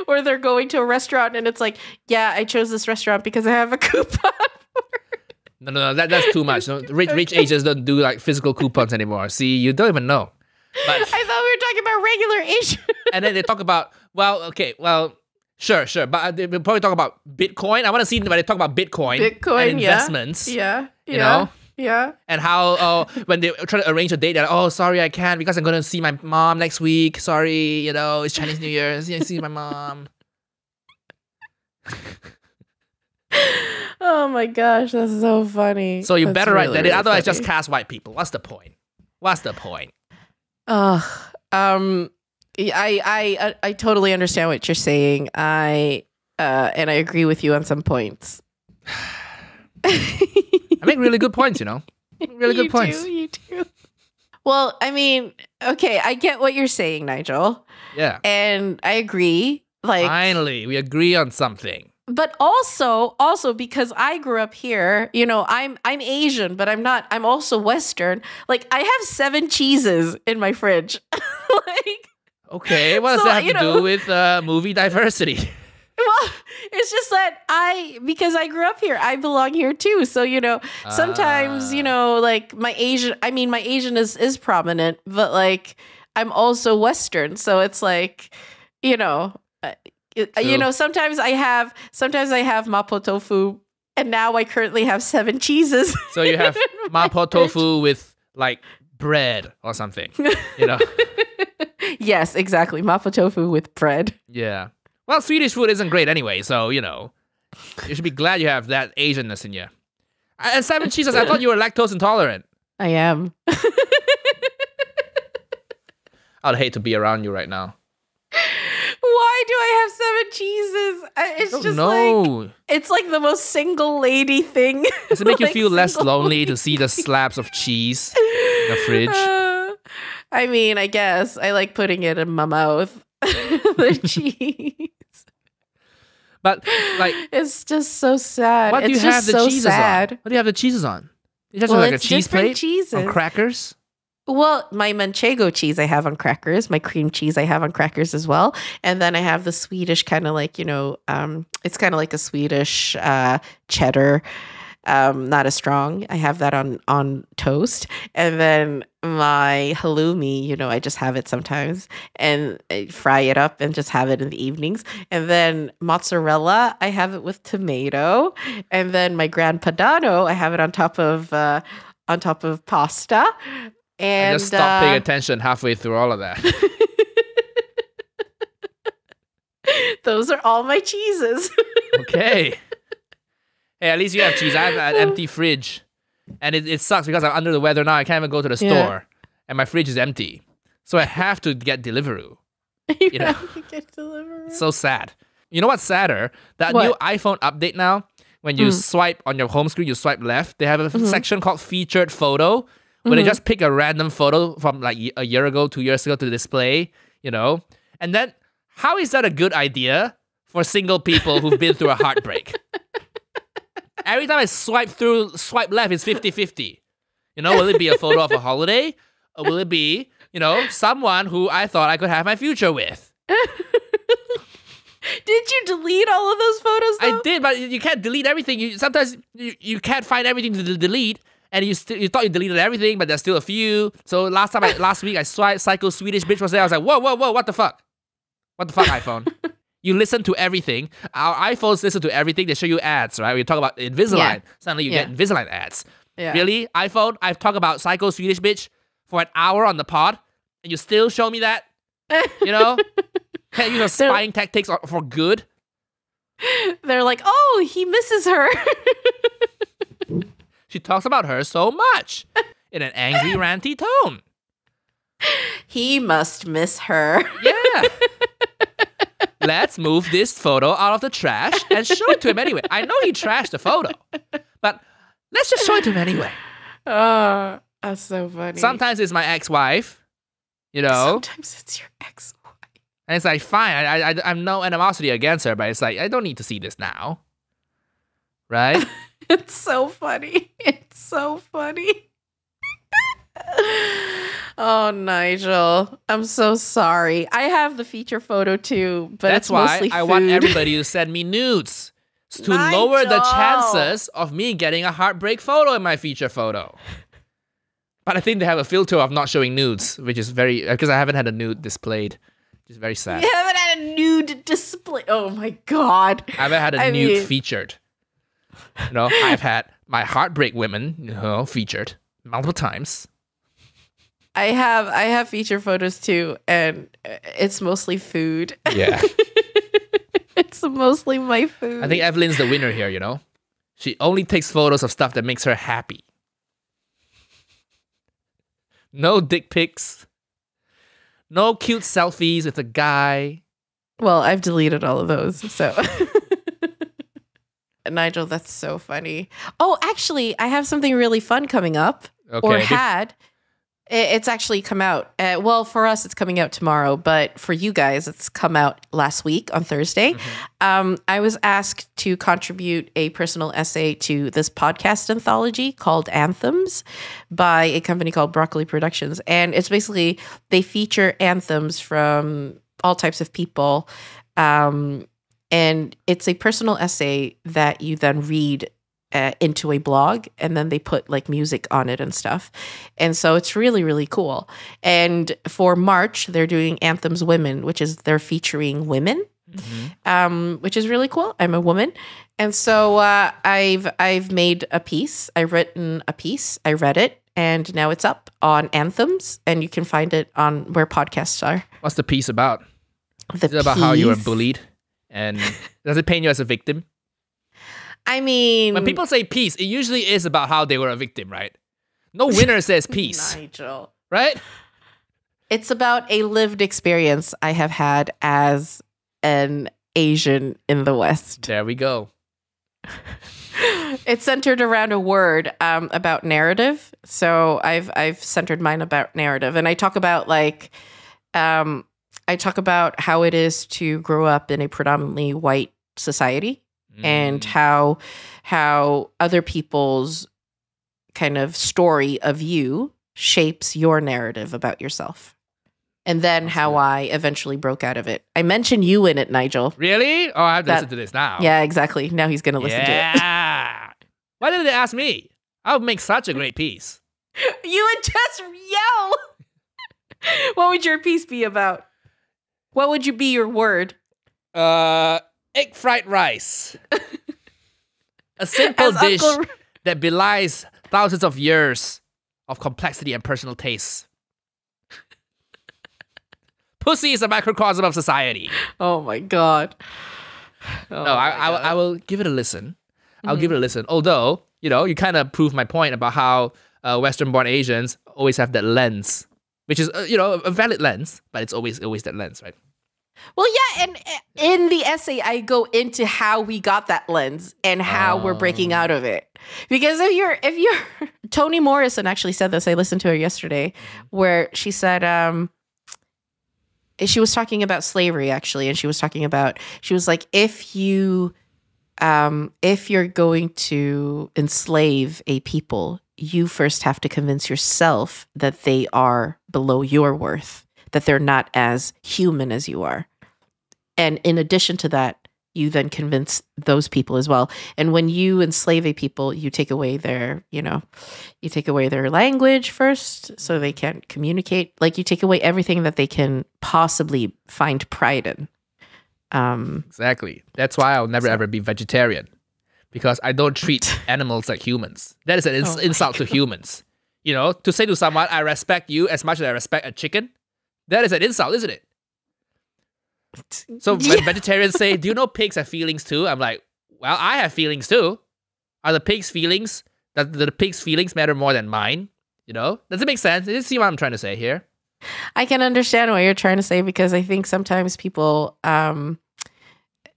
or they're going to a restaurant and it's like, yeah, I chose this restaurant because I have a coupon. No, that's too much. No, rich Asians don't do like physical coupons anymore. See, you don't even know. But I thought we were talking about regular Asian. and then they talk about, sure, but they'll probably talk about Bitcoin. I want to see when they talk about Bitcoin and investments. Yeah. You know? Yeah. And how when they try to arrange a date, they're like, oh, sorry, I can't because I'm going to see my mom next week. Sorry, it's Chinese New Year. See my mom. Oh my gosh, that's so funny. So you That's better write really, that in. really Otherwise, funny. just cast white people. What's the point? I totally understand what you're saying. And I agree with you on some points. I make really good points, Really good points. You do. Well, I mean, okay, I get what you're saying, Nigel. Yeah. And I agree. Like, Finally, we agree on something. but also because I grew up here, I'm Asian, but I'm also Western. Like, I have 7 cheeses in my fridge. Like, Okay, what does So, that have to do with movie diversity? well, it's just that because I grew up here, I belong here too. So, sometimes, like my Asian is prominent, but like I'm also Western. So it's like, sometimes I have mapo tofu and now I currently have 7 cheeses. So you have in my mapo fridge. tofu with like bread or something, Yes, exactly. Mapo tofu with bread. Yeah. Well, Swedish food isn't great anyway, so, you should be glad you have that Asianness in you. And 7 cheeses, I thought you were lactose intolerant. I am. I'd hate to be around you right now. Why do I have 7 cheeses? It's just like it's like the most single lady thing. Does it make you Like, feel less single lonely lady to see the slabs of cheese in the fridge? I mean, I guess I like putting it in my mouth. The cheese. But, like, It's just so sad. what do you It's have just the so cheeses sad. on? What do you have the cheeses on? You just Well, have like a it's cheese different plate cheeses. on crackers? Well, my manchego cheese I have on crackers. My cream cheese I have on crackers as well. And then I have the Swedish kind of like, it's kind of like a Swedish cheddar. Not as strong. I have that on toast. And then my halloumi, I just have it sometimes and I fry it up and just have it in the evenings. And then mozzarella, I have it with tomato. And then my Gran Padano, I have it on top of pasta. And I just stopped paying attention halfway through all of that. those are all my cheeses. Okay. Hey, at least you have cheese. I have an empty fridge. And it sucks because I'm under the weather now. I can't even go to the store. And my fridge is empty. So I have to get Deliveroo. You have to get Deliveroo. So sad. You know what's sadder? That new iPhone update now, when you swipe on your home screen, you swipe left, they have a section called Featured Photo, where they just pick a random photo from like a year ago, 2 years ago to display, you know? And then, how is that a good idea for single people who've been through a heartbreak? Every time I swipe left, it's 50-50. You know, will it be a photo of a holiday? Or will it be, you know, someone who I thought I could have my future with? Did you delete all of those photos, though? I did, but you can't delete everything. Sometimes you can't find everything to delete, and you thought you deleted everything, but there's still a few. So last week I swiped Psycho Swedish Bitch was there. I was like, whoa, what the fuck? What the fuck, iPhone? You listen to everything. Our iPhones listen to everything. They show you ads, right? We talk about Invisalign. Suddenly you get Invisalign ads. Yeah. Really? iPhone? I've talked about Psycho Swedish Bitch for an hour on the pod, and you still show me that? You know? Can't use spying tactics for good. They're like, oh, he misses her. She talks about her so much in an angry, ranty tone. He must miss her. Yeah. Let's move this photo out of the trash and show it to him anyway. I know he trashed the photo, but let's just show it to him anyway. Oh, that's so funny. Sometimes it's my ex-wife, you know. Sometimes it's your ex-wife. And it's like, fine, I'm no animosity against her, but it's like, I don't need to see this now. Right? It's so funny. It's so funny. Oh, Nigel. I'm so sorry. I have the feature photo too, but that's it's mostly why I food. want everybody to send me nudes to lower the chances of me getting a heartbreak photo in my feature photo. But I think they have a filter of not showing nudes, which is very, because I haven't had a nude displayed. Which is very sad. You haven't had a nude display. Oh my God. I haven't had a nude featured. You know, I've had my heartbreak women, you know, featured multiple times. I have feature photos too, and it's mostly food. Yeah. It's mostly my food. I think Evelyn's the winner here, you know? She only takes photos of stuff that makes her happy. No dick pics. No cute selfies with a guy. Well, I've deleted all of those, so. Nigel, that's so funny. Oh, actually, I have something really fun coming up. Okay. Or had. It's actually come out. Well, for us, it's coming out tomorrow, but for you guys, it's come out last week on Thursday. I was asked to contribute a personal essay to this podcast anthology called Anthems by a company called Broccoli Productions. And it's basically, they feature anthems from all types of people. And it's a personal essay that you then read into a blog, and then they put like music on it and stuff. And so it's really, really cool. And for March, they're doing Anthems Women, which is they're featuring women, which is really cool. I'm a woman. And so I've made a piece. I've written a piece. I read it. And now it's up on Anthems, and you can find it on where podcasts are. What's the piece about? Is it about how you were bullied? And does it paint you as a victim? I mean, when people say peace, it usually is about how they were a victim, right? No winner says peace. Nigel. Right? It's about a lived experience I have had as an Asian in the West. There we go. It's centered around a word about narrative. So I've centered mine about narrative, and I talk about how it is to grow up in a predominantly white society. And how other people's kind of story of you shapes your narrative about yourself. And then how I eventually broke out of it. I mentioned you in it, Nigel. Really? Oh, I have to listen to this now. Yeah, exactly. Now he's going to listen to it. Yeah. Why didn't they ask me? I would make such a great piece. You would just yell. What would your piece be about? What would be your word? Egg fried rice. A simple dish that belies thousands of years of complexity and personal taste. Pussy is a microcosm of society. Oh my God. I will give it a listen. I'll give it a listen. Although, You know, you kind of prove my point about how Western-born Asians always have that lens, which is you know, a valid lens, but it's always that lens, right? Well, yeah, and in the essay, I go into how we got that lens and how we're breaking out of it. Because if you're Toni Morrison actually said this. I listened to her yesterday, where she said she was talking about slavery actually, and she was like, if you're going to enslave a people, you first have to convince yourself that they are below your worth, that they're not as human as you are. And in addition to that, you then convince those people as well. And when you enslave a people, you take away their, you take away their language first, so they can't communicate. Like, you take away everything that they can possibly find pride in. Exactly. That's why I'll never ever be vegetarian, because I don't treat animals like humans. That is an insult to humans. You know, to say to someone, I respect you as much as I respect a chicken, that is an insult, isn't it? So when vegetarians say, do you know pigs have feelings too? I'm like, well, I have feelings too. Are the pigs' feelings, the pigs' feelings matter more than mine? You know? Does it make sense? Do you see what I'm trying to say here? I can understand what you're trying to say, because I think sometimes people,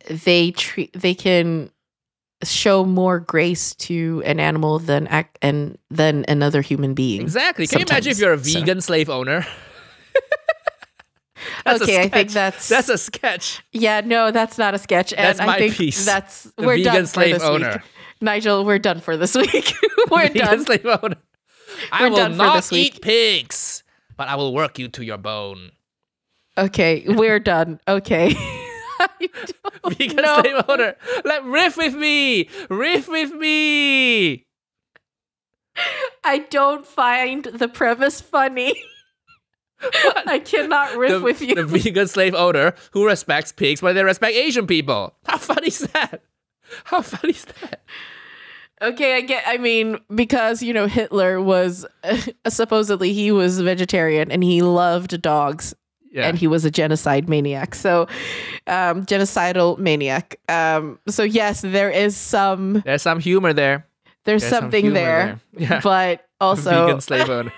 they can show more grace to an animal than another human being. Exactly. Can you imagine if you're a vegan slave owner? Okay, I think that's a sketch. Yeah, no, that's not a sketch. And that's my I think piece. We're vegan done slave for this owner. week. Nigel, we're done for this week. We're vegan done. Slave owner. I We're will done for not this week. eat pigs, but I will work you to your bone. Okay, we're done. Okay. Vegan slave owner. Like, riff with me. Riff with me. I don't find the premise funny. I cannot riff with you. The vegan slave owner who respects pigs but they respect Asian people. How funny is that? How funny is that? Okay, I mean, because, Hitler was, supposedly he was vegetarian and he loved dogs. Yeah. And he was a genocide maniac. So, genocidal maniac. So yes, there's some humor there. There's something there. Yeah. But also, vegan slave owner.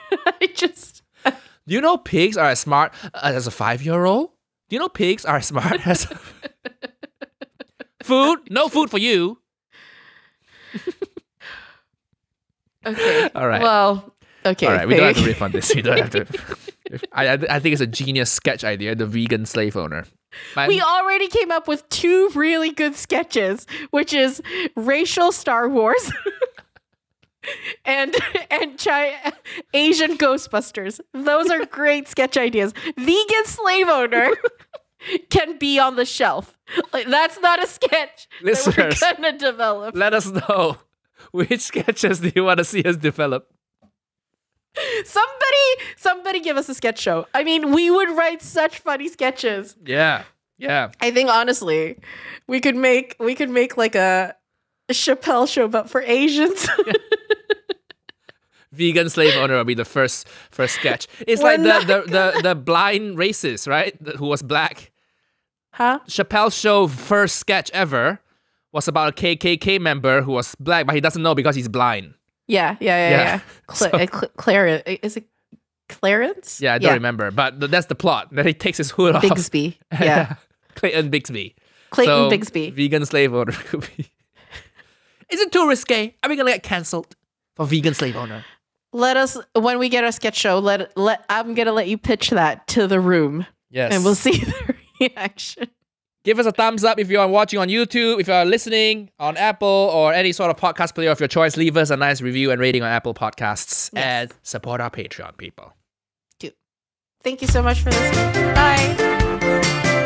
Do you know pigs are as smart as a 5-year-old? Do you know pigs are as smart as food? No food for you. Okay. All right. Well, okay. All right. We don't have to riff on this. We don't have to. I think it's a genius sketch idea. The vegan slave owner. We already came up with 2 really good sketches, which is racial Star Wars. and Asian Ghostbusters. Those are great sketch ideas. Vegan slave owner can be on the shelf. Like, that's not a sketch Listeners, that we're gonna develop. Let us know, which sketches do you want to see us develop? Somebody give us a sketch show. I mean, we would write such funny sketches. Yeah. I think honestly, we could make like a Chappelle show, but for Asians. Yeah. Vegan slave owner will be the first sketch. It's like the blind racist, right? Who was black. Huh? Chappelle's show first sketch ever was about a KKK member who was black, but he doesn't know because he's blind. Yeah. Clarence, is it Clarence? Yeah, I don't remember, but that's the plot. Then he takes his hood off. Bixby. Yeah. Clayton Bixby. Bixby. Vegan slave owner could be. Is it too risque? Are we gonna get cancelled for vegan slave owner? Let us, when we get our sketch show, I'm gonna let you pitch that to the room. Yes. And we'll see the reaction. Give us a thumbs up if you are watching on YouTube. If you are listening on Apple or any sort of podcast player of your choice, leave us a nice review and rating on Apple Podcasts. Yes. And support our Patreon, people. Thank you so much for listening. Bye.